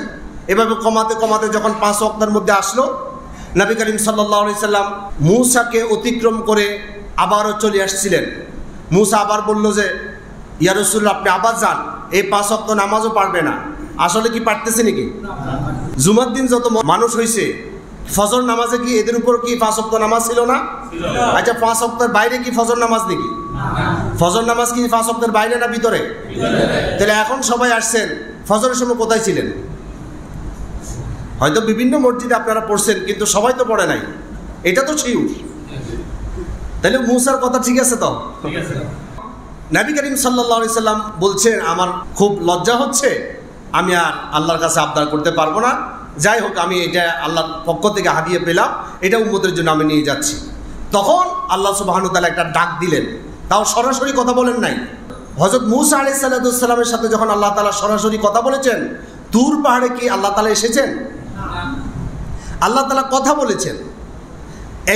এভাবে কমাতে কমাতে যখন 5 ওয়াক্তের মধ্যে আসলো, নবী করিম সাল্লাল্লাহু আলাইহি সাল্লাম মূসাকে অতিক্রম করে আবারও চলে আসছিলেন। মূসা আবার বলল যে, ইয়া রাসূলুল্লাহ, আপনি আবার যান, এই 5 ওয়াক্ত নামাজও পারবে না। আসলে কি পারতেছে নাকি? জুমার দিন যত মানুষ হয়েছে, ফজর নামাজে কি এদের উপর কি 5 ওয়াক্ত নামাজ ছিল না? আচ্ছা 5 ওয়াক্তের বাইরে কি ফজর নামাজ নাকি? ফজর নামাজ কি 5 ওয়াক্তের বাইরে না ভিতরে? তাহলে এখন সবাই আসছেন, ফজরের সময় কোথায় ছিলেন? হয়তো বিভিন্ন মসজিদে আপনারা পড়ছেন, কিন্তু সবাই তো পড়ে নাই, এটা তো শিউর। তাহলে মুসার কথা ঠিক আছে তো? নবী করিম সাল্লাল্লাহু আলাইহি সাল্লাম বলছেন, আমার খুব লজ্জা হচ্ছে, আমি আর আল্লাহর কাছে আবদার করতে পারবো না, যাই হোক আমি এটা আল্লাহর পক্ষ থেকে হাদিয়ে পেলাম, এটা উম্মতের জন্য আমি নিয়ে যাচ্ছি। তখন আল্লাহ সুবহানাহু ওয়া তাআলা একটা ডাক দিলেন, তাও সরাসরি কথা বলেন নাই। হযরত মূসা আলাইহিস সালামের সাথে যখন আল্লাহ তাআলা সরাসরি কথা বলেছেন, তুর পাহাড়ে কি আল্লাহ তাআলা এসেছেন? আল্লাহ তাআলা কথা বলেছেন।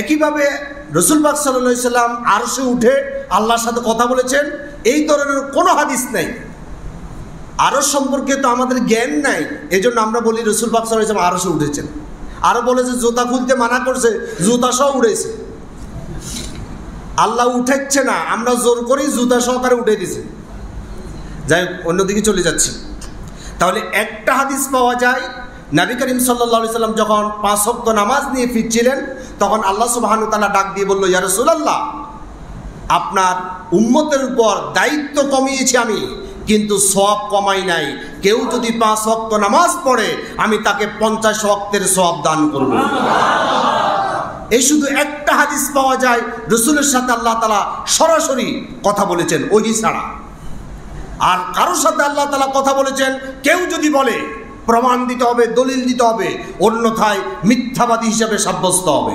একইভাবে রাসূল পাক সাল্লাল্লাহু আলাইহি সাল্লাম আরশে উঠে আল্লাহর সাথে কথা বলেছেন, এই ধরনের কোনো হাদিস নাই। আরশ সম্পর্কে তো আমাদের জ্ঞান নাই, এজন্য আমরা বলি রাসূল পাক সাল্লাল্লাহু আলাইহি সাল্লাম আরশে উঠেছেন। আরো বলে যে জুতা খুলতে মানা করছে, জুতা সহ উড়েছে। আল্লাহ উঠাচ্ছে না, আমরা জোর করেই জুতা সহকারে উঠে দিয়েছি। যাই অন্যদিকে চলে যাচ্ছি। তাহলে একটা হাদিস পাওয়া যায়, নবী করিম সাল্লাল্লাহু আলাইহি সাল্লাম যখন 5 ওয়াক্ত নামাজ নিয়ে ফিরছিলেন, তখন আল্লাহ সুবহানাহু ওয়া তাআলা ডাক দিয়ে বলল, ইয়া রাসূলুল্লাহ, আপনার উম্মতের উপর দায়িত্ব কমিয়েছি আমি, কিন্তু সওয়াব কমাই নাই। কেউ যদি 5 ওয়াক্ত নামাজ পড়ে, আমি তাকে 50 ওয়াক্তের সওয়াব দান করব। এই শুধু একটা হাদিস পাওয়া যায়, রাসূলের সাথে আল্লাহ তাআলা সরাসরি কথা বলেছেন ওহী ছাড়া। আর কারোর সাথে আল্লাহ তাআলা কথা বলেছেন, কেউ যদি বলে প্রমাণ দিতে হবে, দলিল দিতে হবে, অন্যথায় মিথ্যাবাদী হিসেবে সাব্যস্ত হবে।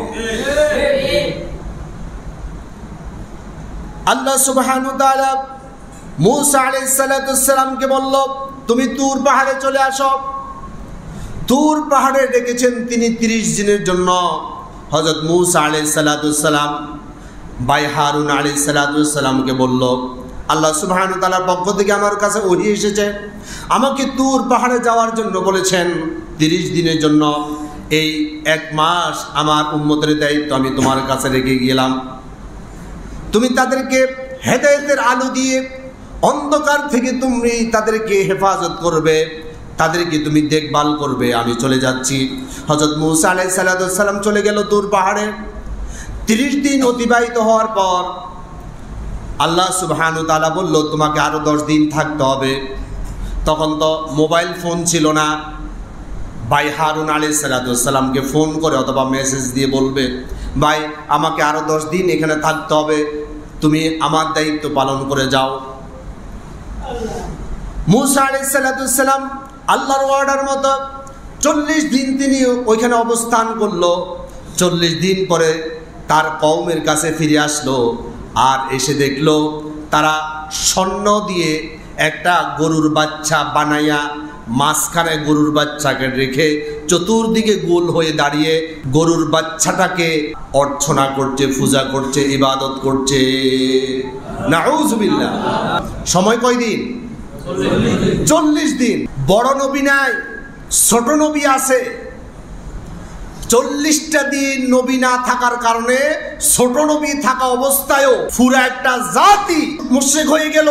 আল্লাহ সুবহানাহু ওয়া তাআলা মূসা আলাইহিস সালামকে বলল, তুমি তুর পাহাড়ে চলে আসো। তুর পাহাড়ে ডেকেছেন তিনি 30 দিনের জন্য। হযরত মূসা আলাইহিস সালাম ভাই হারুন আলাইহিস সালামকে বলল, আল্লাহ সুবহানাহু ওয়া তাআলার পক্ষ থেকে আমার কাছে ওহী এসেছে, আমাকে তুর পাহাড়ে যাওয়ার জন্য বলেছেন 30 দিনের জন্য। এই 1 মাস আমার উম্মতের দায়িত্ব আমি তোমার কাছে রেখে গেলাম। তুমি তাদেরকে হেদায়েতের আলো দিয়ে অন্ধকার থেকে তুমি তাদেরকে হেফাজত করবে, তাদেরকে তুমি দেখভাল করবে, আমি চলে যাচ্ছি। হযরত মূসা আলাইহিস সালাম চলে গেল তুর পাহাড়ে। 30 দিন অতিবাহিত হওয়ার পর আল্লাহ সুবহানাহু ওয়া তাআলা বলল, তোমাকে আরো 10 দিন থাকতে হবে। তখন তো মোবাইল ফোন ছিল না। ভাই হারুন আলাইহিস সালামকে ফোন করে অথবা মেসেজ দিয়ে বলবে, ভাই আমাকে আরো 10 দিন এখানে থাকতে হবে, তুমি আমার দায়িত্ব পালন করে যাও। মূসা আলাইহিস সালাম আল্লাহর অর্ডার মতো 40 দিন তিনি ওইখানে অবস্থান করলো। 40 দিন পরে তার কওমের কাছে ফিরে আসলো, আর এসে দেখলো তারা স্বর্ণ দিয়ে একটা গরুর বাচ্চা বানাইয়া মাঝখানে গরুর বাচ্চাকে রেখে চতুর্দিকে গোল হয়ে দাঁড়িয়ে গরুর বাচ্চাটাকে অর্চনা করছে, পূজা করছে, ইবাদত করছে। নাউযুবিল্লাহ। সময় কয়দিন? 40 দিন। বড় নবী নাই, ছোট নবী আছে। 40টা দিন নবী না থাকার কারণে ছোট নবী থাকা অবস্থায়ও পুরো একটা জাতি মুশরিক হয়ে গেল।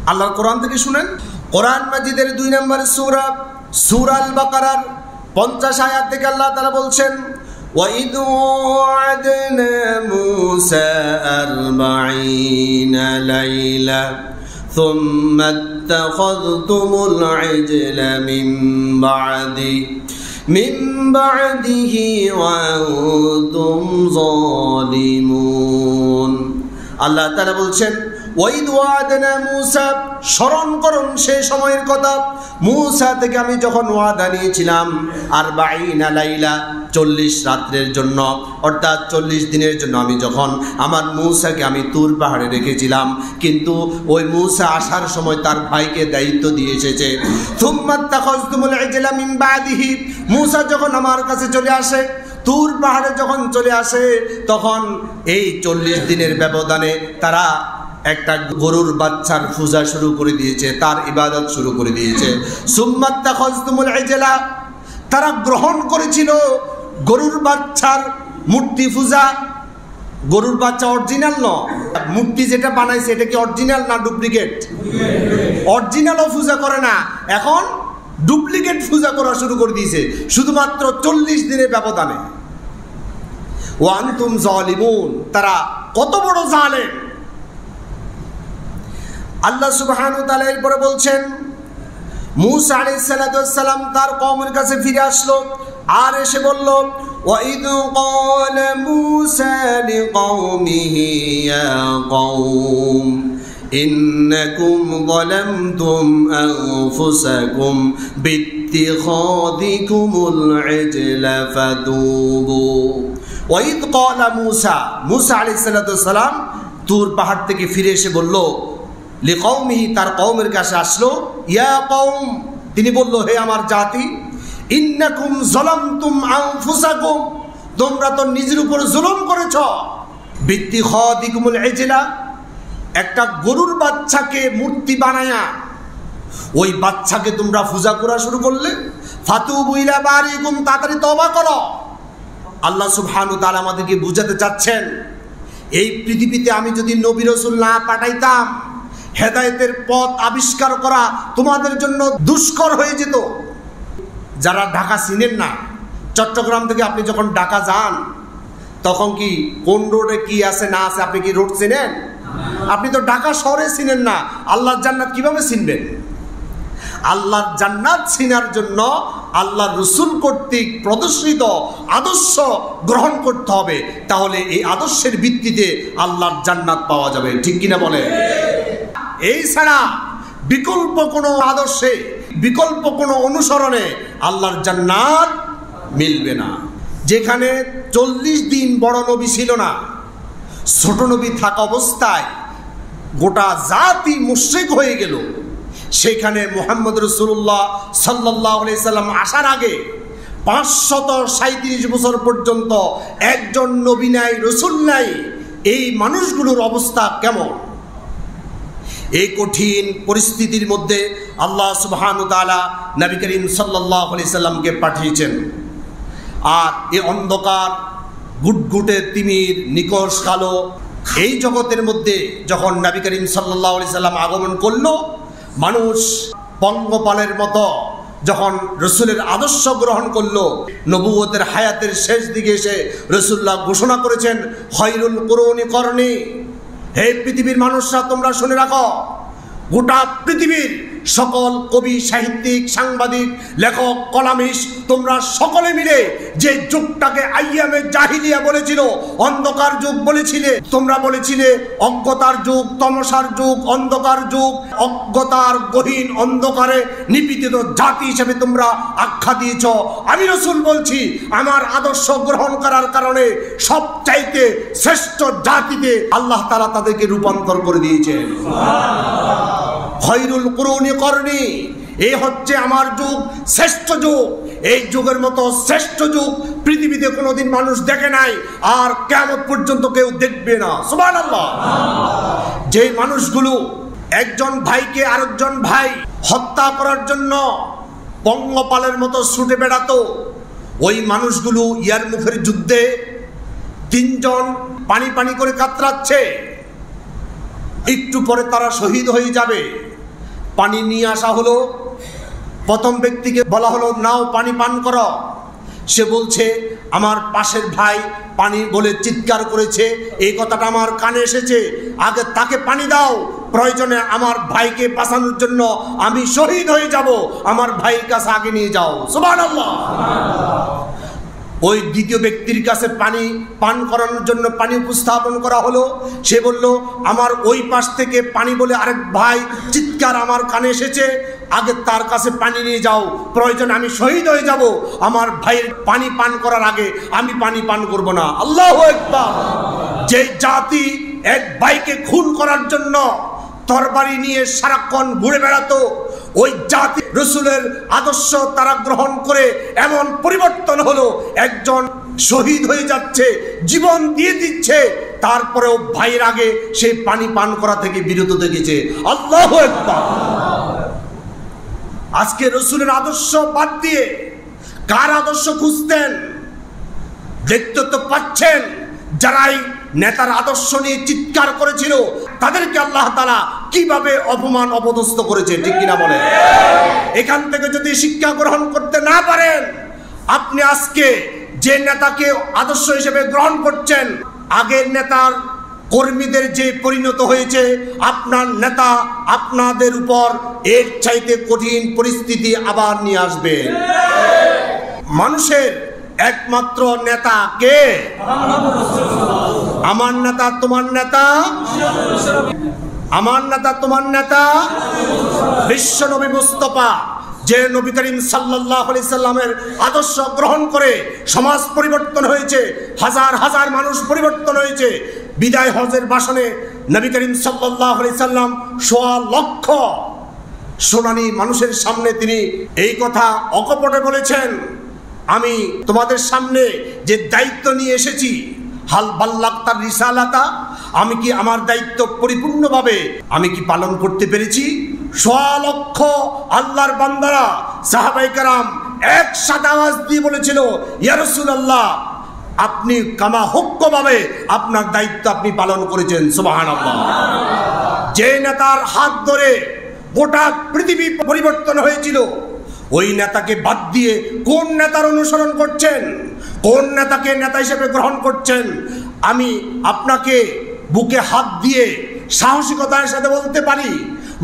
আল্লাহর কোরআন থেকে শুনেন, কোরআন মাজিদের 2 নম্বর সূরা, সূরা আল বাকারার 50 আয়াত থেকে আল্লাহ তাআলা বলছেন, وَإِذْ وَعَدْنَا مُوسَى 40 لَيْلَةً ثُمَّ اتَّخَذْتُمُ الْعِجْلَ مِنْ بَعْدِهِ وَأَنْتُمْ ظَالِمُونَ। আল্লাহ তাআলা বলছেন, ওয়াইদ ওয়াদনা মূসা, স্মরণ করুন সেই সময়ের কথা, মূসা থেকে আমি যখন ওয়াদা নিয়েছিলাম 40 লাইলা, 40 রাত্রের জন্য, অর্থাৎ 40 দিনের জন্য আমি যখন আমার মূসাকে আমি তুর পাহাড়ে রেখেছিলাম। কিন্তু ওই মূসা আসার সময় তার ভাইকে দায়িত্ব দিয়ে এসেছে। সুম্মা তাখাযতুমুল ইজলা মিন বাদিহি, মূসা যখন আমার কাছে চলে আসে, তুর পাহাড়ে যখন চলে আসে, তখন এই 40 দিনের ব্যবধানে তারা একটা গরুর বাচ্চার পূজা শুরু করে দিয়েছে, তার ইবাদত শুরু করে দিয়েছে। সুম্মা তাখাযতুমুল ইজলা, তারা গ্রহণ করেছিল গরুর বাচ্চার মূর্তি পূজা। গরুর বাচ্চা অরিজিনাল ন, মূর্তি যেটা বানাইছে এটা কি অরিজিনাল না ডুপ্লিকেট? অরিজিনালও পূজা করে না, এখন ডুপ্লিকেট পূজা করা শুরু করে দিয়েছে শুধুমাত্র 40 দিনের ব্যবধানে। ওয়া আনতুম যালিমুন, তারা কত বড় জালেম। আল্লাহ সুবহানাহু ওয়া তাআলা এরপরে বলছেন, মূসা আলাইহিস সালাতু ওয়াস সালাম তার কওমের কাছে ফিরে আসলো, আর এসে বলল, وَإِذْ قَالَ مُوسَى لِقَوْمِهِ يَا قَوْمِ إِنَّكُمْ ظَلَمْتُمْ أَنفُسَكُمْ بِاتِّخَاذِكُمُ الْعِجْلَ فَتُوبُوا وَإِذْ قَالَ مُوسَى, মূসা আলাইহিস সালাতু ওয়াস সালাম তুর পাহাড় থেকে ফিরে এসে বলল, লিকওমিহি, তার কওমের কাছে আসলো, ইয়া কওম, তিনি বলল, হে আমার জাতি, ইন্নাকুম যালামতুম আনফুসাকুম, তোমরা তো নিজের উপর জুলুম করেছ। বিত্তিখাদিকুমুল ইজলা, একটা গরুর বাচ্চাকে মূর্তি বানায়া ওই বাচ্চাকে তোমরা পূজা করা শুরু করলে। ফাতুবু ইলা বারিকুম, তাড়াতাড়ি তওবা করো। আল্লাহ সুবহানাহু ওয়া তাআলা আমাদেরকে বুঝাতে চাচ্ছেন, এই পৃথিবীতে আমি যদি নবী রাসূল না পাঠাইতাম, হেদায়েতের পথ আবিষ্কার করা তোমাদের জন্য দুষ্কর হয়ে যেত। যারা ঢাকা চিনেন না, চট্টগ্রাম থেকে আপনি যখন ঢাকা যান তখন কি কোন রোডে কি আছে না আছে আপনি কি রোড চিনেন? আপনি তো ঢাকা শহরে চিনেন না, আল্লাহর জান্নাত কিভাবে চিনবেন? আল্লাহর জান্নাত চিনার জন্য আল্লাহর রাসূল কর্তৃক প্রদর্শিত আদর্শ গ্রহণ করতে হবে, তাহলে এই আদর্শের ভিত্তিতে আল্লাহর জান্নাত পাওয়া যাবে। ঠিক কিনা বলে? এই ছাড়া বিকল্প কোনো আদর্শে, বিকল্প কোনো অনুসরণে আল্লাহর জান্নাত মিলবে না। যেখানে 40 দিন বড় নবী ছিল না, ছোট নবী থাকা অবস্থায় গোটা জাতি মুশরিক হয়ে গেল, সেখানে মুহাম্মদ রাসূলুল্লাহ সাল্লাল্লাহু আলাইহি সাল্লাম আসার আগে 537 বছর পর্যন্ত একজন নবী নাই, রাসূল নাই। এই মানুষগুলোর অবস্থা কেমন? এই কঠিন পরিস্থিতির মধ্যে আল্লাহ সুবহানাহু ওয়া তাআলা নবী করিম সাল্লাল্লাহু আলাইহি সাল্লামকে পাঠিয়েছেন। আর এই অন্ধকার গুটগুটে তিমির নিকষ কালো এই জগতের মধ্যে যখন নবী করিম সাল্লাল্লাহু আলাইহি সাল্লাম আগমন করলো, মানুষ পঙ্গপালের মতো যখন রসুলের আদর্শ গ্রহণ করলো, নবুয়তের হায়াতের শেষ দিকে এসে রসুল্লাহ ঘোষণা করেছেন, খৈরুল কুরুনি করনি, হে পৃথিবীর মানুষরা তোমরা শুনে রাখো, গোটা পৃথিবীর সকল কবি, সাহিত্যিক, সাংবাদিক, লেখক, কলামিস্ট, তোমরা সকলে মিলে যে যুগটাকে আইয়ামে জাহিলিয়া বলেছিল, অন্ধকার যুগ বলেছিলে, তোমরা বলেছিলে অজ্ঞতার যুগ, তমসার যুগ, অন্ধকার যুগ, অজ্ঞতার গহীন অন্ধকারে নিপীড়িত জাতি হিসেবে তোমরা আখ্যা দিয়েছ। আমি রাসূল বলছি, আমার আদর্শ গ্রহণ করার কারণে সবচাইতে শ্রেষ্ঠ জাতিতে আল্লাহ তাআলা তাদেরকে রূপান্তর করে দিয়েছেন। খৈরুল কুরুনি করনি, এই হচ্ছে আমার যুগ, শ্রেষ্ঠ যুগ। এই যুগের মতো শ্রেষ্ঠ যুগ পৃথিবীতে কোনোদিন মানুষ দেখে নাই, আর কিয়ামত পর্যন্ত কেউ দেখবে না। সুবহানাল্লাহ। যে মানুষগুলো একজন ভাইকে আরেকজন ভাই হত্যা করার জন্য পঙ্গপালের মতো ছুটে বেড়াতো, ওই মানুষগুলো ইয়ারমুখের যুদ্ধে 3 জন পানি পানি করে কাতরাচ্ছে, একটু পরে তারা শহীদ হয়ে যাবে। পানি নিয়ে আসা হলো, প্রথম ব্যক্তিকে বলা হলো, নাও পানি পান করো। সে বলছে, আমার পাশের ভাই পানি বলে চিৎকার করেছে, এই কথাটা আমার কানে এসেছে, আগে তাকে পানি দাও, প্রয়োজনে আমার ভাইকে বাঁচানোর জন্য আমি শহীদ হয়ে যাব, আমার ভাইয়ের কাছে আগে নিয়ে যাও। সুবহানাল্লাহ। ওই দ্বিতীয় ব্যক্তির কাছে পানি পান করানোর জন্য পানি উপস্থাপন করা হলো। সে বলল, আমার ওই পাশ থেকে পানি বলে আরেক ভাই চিৎকার আমার কানে এসেছে, আগে তার কাছে পানি নিয়ে যাও, প্রয়োজন আমি শহীদ হয়ে যাব, আমার ভাইয়ের পানি পান করার আগে আমি পানি পান করব না। আল্লাহু আকবার। যে জাতি এক ভাইকে খুন করার জন্য তরবারি নিয়ে সারাক্ষণ ঘুরে বেড়াতো, ওই জাতি রাসূলের আদর্শ তারা গ্রহণ করে এমন পরিবর্তন হলো, একজন শহীদ হয়ে যাচ্ছে, জীবন দিয়ে দিচ্ছে, তারপরেও ভাইয়ের আগে সে পানি পান করা থেকে বিরত থেকেছে। আল্লাহু আকবার। আজকে রাসূলের আদর্শ বাদ দিয়ে কার আদর্শ খুঁজতেন? দেখতে তো পাচ্ছেন, যারাই নেতার আদর্শ নিয়ে চিৎকার করেছিল, তাদেরকে আল্লাহ তাআলা কিভাবে অপমান অপদস্থ করেছে, ঠিক কিনা বলেন? এখান থেকে যদি শিক্ষা গ্রহণ করতে না পারেন, আপনি আজকে যে নেতাকে আদর্শ হিসেবে গ্রহণ করছেন, আগের নেতার কর্মীদের যে পরিণত হয়েছে, আপনার নেতা আপনাদের উপর এর চাইতে কঠিন পরিস্থিতি আবার নিয়ে আসবে। মানুষের একমাত্র নেতা কে? আমার নেতা তোমার নেতা, আমার নেতা তোমার নেতা বিশ্ব নবী মুস্তাফা, যে নবী করিম সাল্লাল্লাহু আলাইহি সাল্লামের আদর্শ গ্রহণ করে সমাজ পরিবর্তন হয়েছে, হাজার হাজার মানুষ পরিবর্তন হয়েছে। বিদায় হজের ভাষণে নবী করিম সাল্লাল্লাহু আলাইহি সাল্লাম সোয়া লক্ষ সোনালী মানুষের সামনে তিনি এই কথা অকপটে বলেছেন, আমি তোমাদের সামনে যে দায়িত্ব নিয়ে এসেছি, হাল বাল্লাগতার রিসালাতা, আমি কি আমার দায়িত্ব পরিপূর্ণভাবে আমি কি পালন করতে পেরেছি? সোয়া লক্ষ আল্লাহর বান্দারা সাহাবায়ে কেরাম একসাথে আওয়াজ দিয়ে বলেছিল, ইয়া রাসূলুল্লাহ, আপনি কামা হুক্কভাবে আপনার দায়িত্ব আপনি পালন করেছেন। সুবহানাল্লাহ। যে নেতার হাত ধরে গোটা পৃথিবী পরিবর্তন হয়েছিল, ওই নেতাকে বাদ দিয়ে কোন নেতার অনুসরণ করছেন, কোন নেতাকে নেতা হিসেবে গ্রহণ করছেন? আমি আপনাকে বুকে হাত দিয়ে সাহসিকতার সাথে বলতে পারি,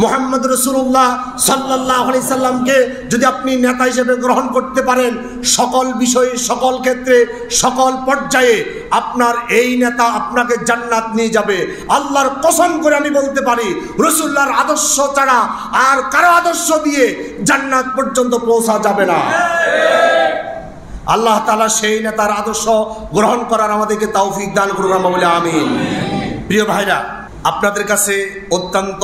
মুহাম্মদ রাসূলুল্লাহ সাল্লাল্লাহু আলাইহি সাল্লামকে যদি আপনি নেতা হিসেবে গ্রহণ করতে পারেন, সকল বিষয়ে, সকল ক্ষেত্রে, সকল পর্যায়ে আপনার এই নেতা আপনাকে জান্নাত নিয়ে যাবে। আল্লাহর কসম করে আমি বলতে পারি, রাসূলুল্লাহর আদর্শ ছাড়া আর কারো আদর্শ দিয়ে জান্নাত পর্যন্ত পৌঁছা যাবে না। আল্লাহ তাআলা সেই নেতার আদর্শ গ্রহণ করার আমাদেরকে তৌফিক দান করুন, আমরা বলি আমিন। প্রিয় ভাইরা, আপনাদের কাছে অত্যন্ত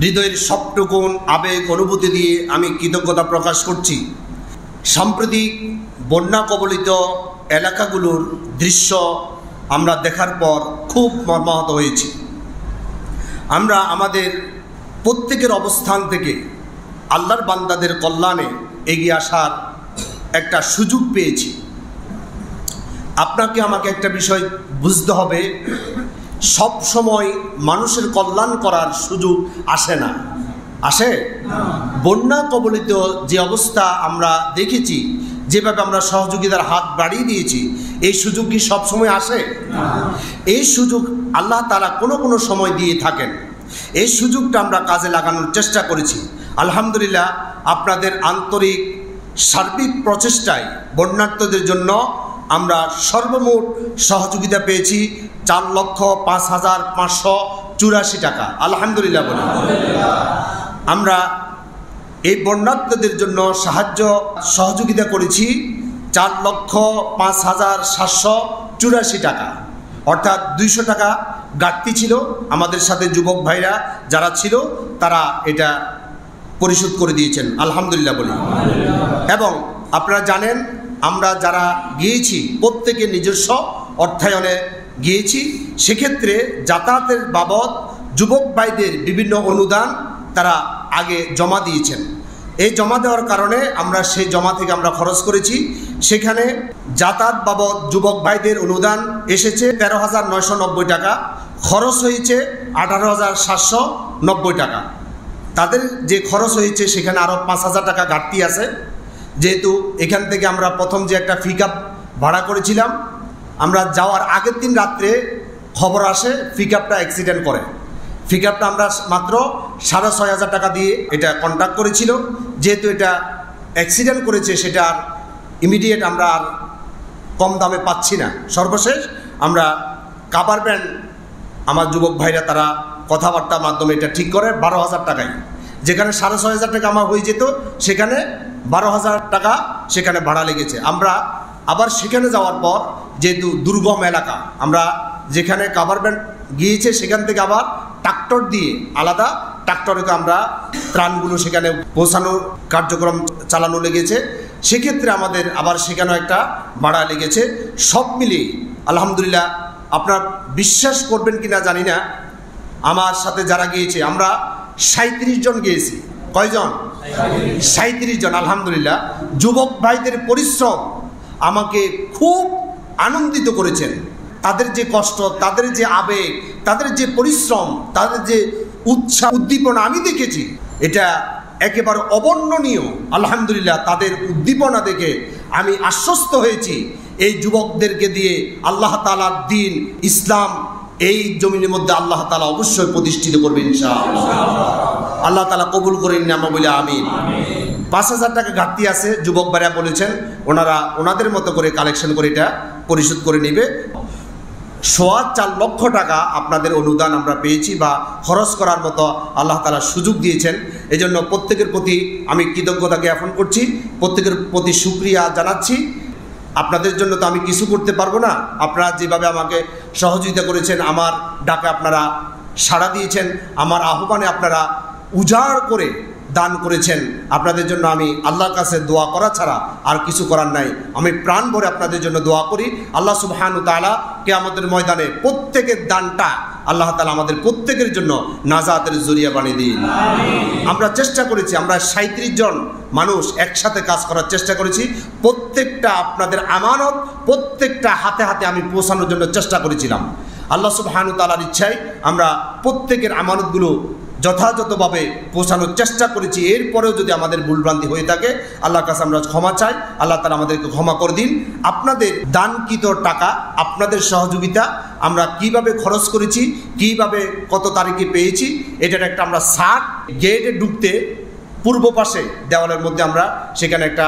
হৃদয়ের সবটুকুন আবেগ অনুভূতি দিয়ে আমি কৃতজ্ঞতা প্রকাশ করছি। সাম্প্রতিক বন্যা কবলিত এলাকাগুলোর দৃশ্য আমরা দেখার পর খুব মর্মাহত হয়েছি। আমরা আমাদের প্রত্যেকের অবস্থান থেকে আল্লাহর বান্দাদের কল্যাণে এগিয়ে আসার একটা সুযোগ পেয়েছি। আপনাকে আমাকে একটা বিষয় বুঝতে হবে, সব সময় মানুষের কল্যাণ করার সুযোগ আসে না। আসে? বন্যা কবলিত যে অবস্থা আমরা দেখেছি, যেভাবে আমরা সহযোগিতার হাত বাড়িয়ে দিয়েছি, এই সুযোগ কি সব সময় আসে? এই সুযোগ আল্লাহ তাআলা কোনো কোনো সময় দিয়ে থাকেন। এই সুযোগটা আমরা কাজে লাগানোর চেষ্টা করেছি। আলহামদুলিল্লাহ, আপনাদের আন্তরিক সার্বিক প্রচেষ্টায় বন্যার্তদের জন্য আমরা সর্বমোট সহযোগিতা পেয়েছি 4,05,584 টাকা। আলহামদুলিল্লাহ বলি। আমরা এই বন্যার্তদের জন্য সহযোগিতা করেছি 4,05,784 টাকা, অর্থাৎ 200 টাকা ঘাটতি ছিল। আমাদের সাথে যুবক ভাইরা যারা ছিল তারা এটা পরিশোধ করে দিয়েছেন, আলহামদুলিল্লাহ বলি। এবং আপনারা জানেন, আমরা যারা গিয়েছি প্রত্যেকে নিজস্ব অর্থায়নে গিয়েছি। সেক্ষেত্রে যাতায়াতের বাবদ যুবক ভাইদের বিভিন্ন অনুদান তারা আগে জমা দিয়েছেন। এই জমা দেওয়ার কারণে আমরা সেই জমা থেকে আমরা খরচ করেছি। সেখানে যাতায়াত বাবদ যুবক ভাইদের অনুদান এসেছে 13,990 টাকা, খরচ হয়েছে 18,790 টাকা। তাদের যে খরচ হয়েছে সেখানে আরও 5,000 টাকা ঘাটতি আছে। যেহেতু এখান থেকে আমরা প্রথম যে একটা পিকআপ ভাড়া করেছিলাম, আমরা যাওয়ার আগের দিন রাত্রে খবর আসে পিকআপটা অ্যাক্সিডেন্ট করে। পিকআপটা আমরা মাত্র 6,500 টাকা দিয়ে এটা কন্ট্যাক্ট করেছিল। যেহেতু এটা অ্যাক্সিডেন্ট করেছে, সেটা আর ইমিডিয়েট আমরা আর কম দামে পাচ্ছি না। সর্বশেষ আমরা কাভার ব্যান্ড আমার যুবক ভাইরা তারা কথাবার্তার মাধ্যমে এটা ঠিক করে 12,000 টাকায়, যেখানে 6,500 টাকা আমার হয়ে যেত, সেখানে 12,000 টাকা সেখানে ভাড়া লেগেছে। আমরা আবার সেখানে যাওয়ার পর, যেহেতু দুর্গম এলাকা, আমরা যেখানে কাভার ব্যান্ড গিয়েছে সেখান থেকে আবার ট্রাক্টর দিয়ে আলাদা ট্রাক্টরে আমরা ত্রাণগুলো সেখানে পৌঁছানোর কার্যক্রম চালানো লেগেছে। সেক্ষেত্রে আমাদের আবার সেখানেও একটা ভাড়া লেগেছে। সব মিলিয়ে আলহামদুলিল্লাহ, আপনারা বিশ্বাস করবেন কি না জানি না, আমার সাথে যারা গিয়েছে আমরা 37 জন গিয়েছি। কয়জন? 37 জন। আলহামদুলিল্লাহ, যুবক ভাইদের পরিশ্রম আমাকে খুব আনন্দিত করেছেন। তাদের যে কষ্ট, তাদের যে আবেগ, তাদের যে পরিশ্রম, তাদের যে উৎসাহ উদ্দীপনা আমি দেখেছি, এটা একেবারে অবর্ণনীয়। আলহামদুলিল্লাহ, তাদের উদ্দীপনা দেখে আমি আশ্বস্ত হয়েছি এই যুবকদেরকে দিয়ে আল্লাহ তাআলার দ্বীন ইসলাম এই জমিনের মধ্যে আল্লাহ তাআলা অবশ্যই প্রতিষ্ঠিত করবেন ইনশাআল্লাহ। আল্লাহ তাআলা কবুল করেন নামা বলে আমিন। 5,000 টাকা ঘাটতি আছে, যুবক ভাইরা বলেছেন ওনারা ওনাদের মতো করে কালেকশন করে এটা পরিশোধ করে নেবে। 4.25 লক্ষ টাকা আপনাদের অনুদান আমরা পেয়েছি বা খরচ করার মতো আল্লাহ তাআলা সুযোগ দিয়েছেন। এজন্য প্রত্যেকের প্রতি আমি কৃতজ্ঞতা জ্ঞাপন করছি, প্রত্যেকের প্রতি শুকরিয়া জানাচ্ছি। আপনাদের জন্য তো আমি কিছু করতে পারবো না, আপনারা যেভাবে আমাকে সহযোগিতা করেছেন, আমার ডাকে আপনারা সাড়া দিয়েছেন, আমার আহ্বানে আপনারা উজাড় করে দান করেছেন, আপনাদের জন্য আমি আল্লাহর কাছে দোয়া করা ছাড়া আর কিছু করার নাই। আমি প্রাণ ভরে আপনাদের জন্য দোয়া করি। আল্লাহ সুবহানাহু ওয়া তাআলা কিয়ামতের ময়দানে প্রত্যেকের দানটা আল্লাহ তাআলা আমাদের প্রত্যেকের জন্য নাজাতের জরিয়া বানিয়ে দিন। আমরা চেষ্টা করেছি, আমরা 37 জন মানুষ একসাথে কাজ করার চেষ্টা করেছি। প্রত্যেকটা আপনাদের আমানত প্রত্যেকটা হাতে হাতে আমি পৌঁছানোর জন্য চেষ্টা করেছিলাম। আল্লাহ সুবহানাহু ওয়া তাআলার ইচ্ছায় আমরা প্রত্যেকের আমানতগুলো যথাযথভাবে পৌঁছানোর চেষ্টা করেছি। এরপরেও যদি আমাদের ভুলভ্রান্তি হয়ে থাকে আল্লাহর কাছে আমরা ক্ষমা চাই, আল্লাহ তাআলা আমাদেরকে ক্ষমা করে দিন। আপনাদের দানকৃত টাকা, আপনাদের সহযোগিতা আমরা কিভাবে খরচ করেছি, কিভাবে কত তারিখে পেয়েছি, এটার একটা আমরা গেটে ঢুকতে পূর্ব পাশে দেওয়ালের মধ্যে আমরা সেখানে একটা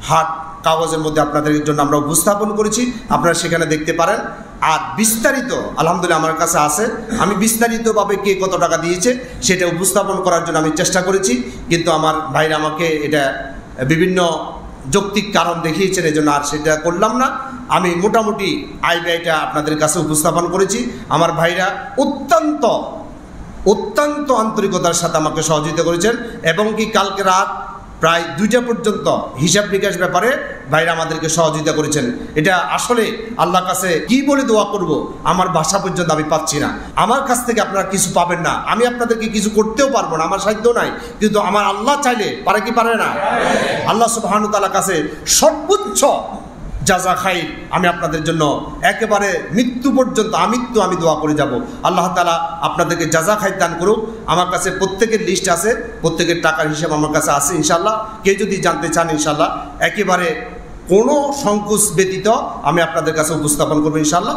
হাট কাগজের মধ্যে আপনাদের জন্য আমরা উপস্থাপন করেছি, আপনারা সেখানে দেখতে পারেন। আর বিস্তারিত আলহামদুলিল্লাহ আমার কাছে আছে, আমি বিস্তারিতভাবে কে কত টাকা দিয়েছে সেটা উপস্থাপন করার জন্য আমি চেষ্টা করেছি, কিন্তু আমার ভাইরা আমাকে এটা বিভিন্ন যৌক্তিক কারণ দেখিয়েছেন, এজন্য আর সেটা করলাম না। আমি মোটামুটি আয় ব্যয়টা আপনাদের কাছে উপস্থাপন করেছি। আমার ভাইরা অত্যন্ত আন্তরিকতার সাথে আমাকে সহযোগিতা করেছেন এবং কি কালকে রাত প্রায় 2টা পর্যন্ত হিসাব নিকাশ ব্যাপারে ভাইরা আমাদেরকে সহযোগিতা করেছেন। এটা আসলে আল্লাহর কাছে কি বলে দোয়া করব আমার ভাষা পর্যন্ত আমি পাচ্ছি না। আমার কাছ থেকে আপনারা কিছু পাবেন না, আমি আপনাদেরকে কিছু করতেও পারবো না, আমার সাধ্য নাই, কিন্তু আমার আল্লাহ চাইলে পারে কি পারে না? আল্লাহ সুবহানাহু ওয়া তাআলার কাছে সর্বোচ্চ জাযা খাইর আমি আপনাদের জন্য একেবারে মৃত্যু পর্যন্ত আমি দোয়া করে যাব। আল্লাহ তাআলা আপনাদেরকে জাযা খাইর দান করুক। আমার কাছে প্রত্যেকের লিস্ট আছে, প্রত্যেকের টাকার হিসাব আমার কাছে আছে ইনশাআল্লাহ। কেউ যদি জানতে চান ইনশাআল্লাহ একেবারে কোনো সংকোচ ব্যতীত আমি আপনাদের কাছে উপস্থাপন করবো ইনশাআল্লাহ।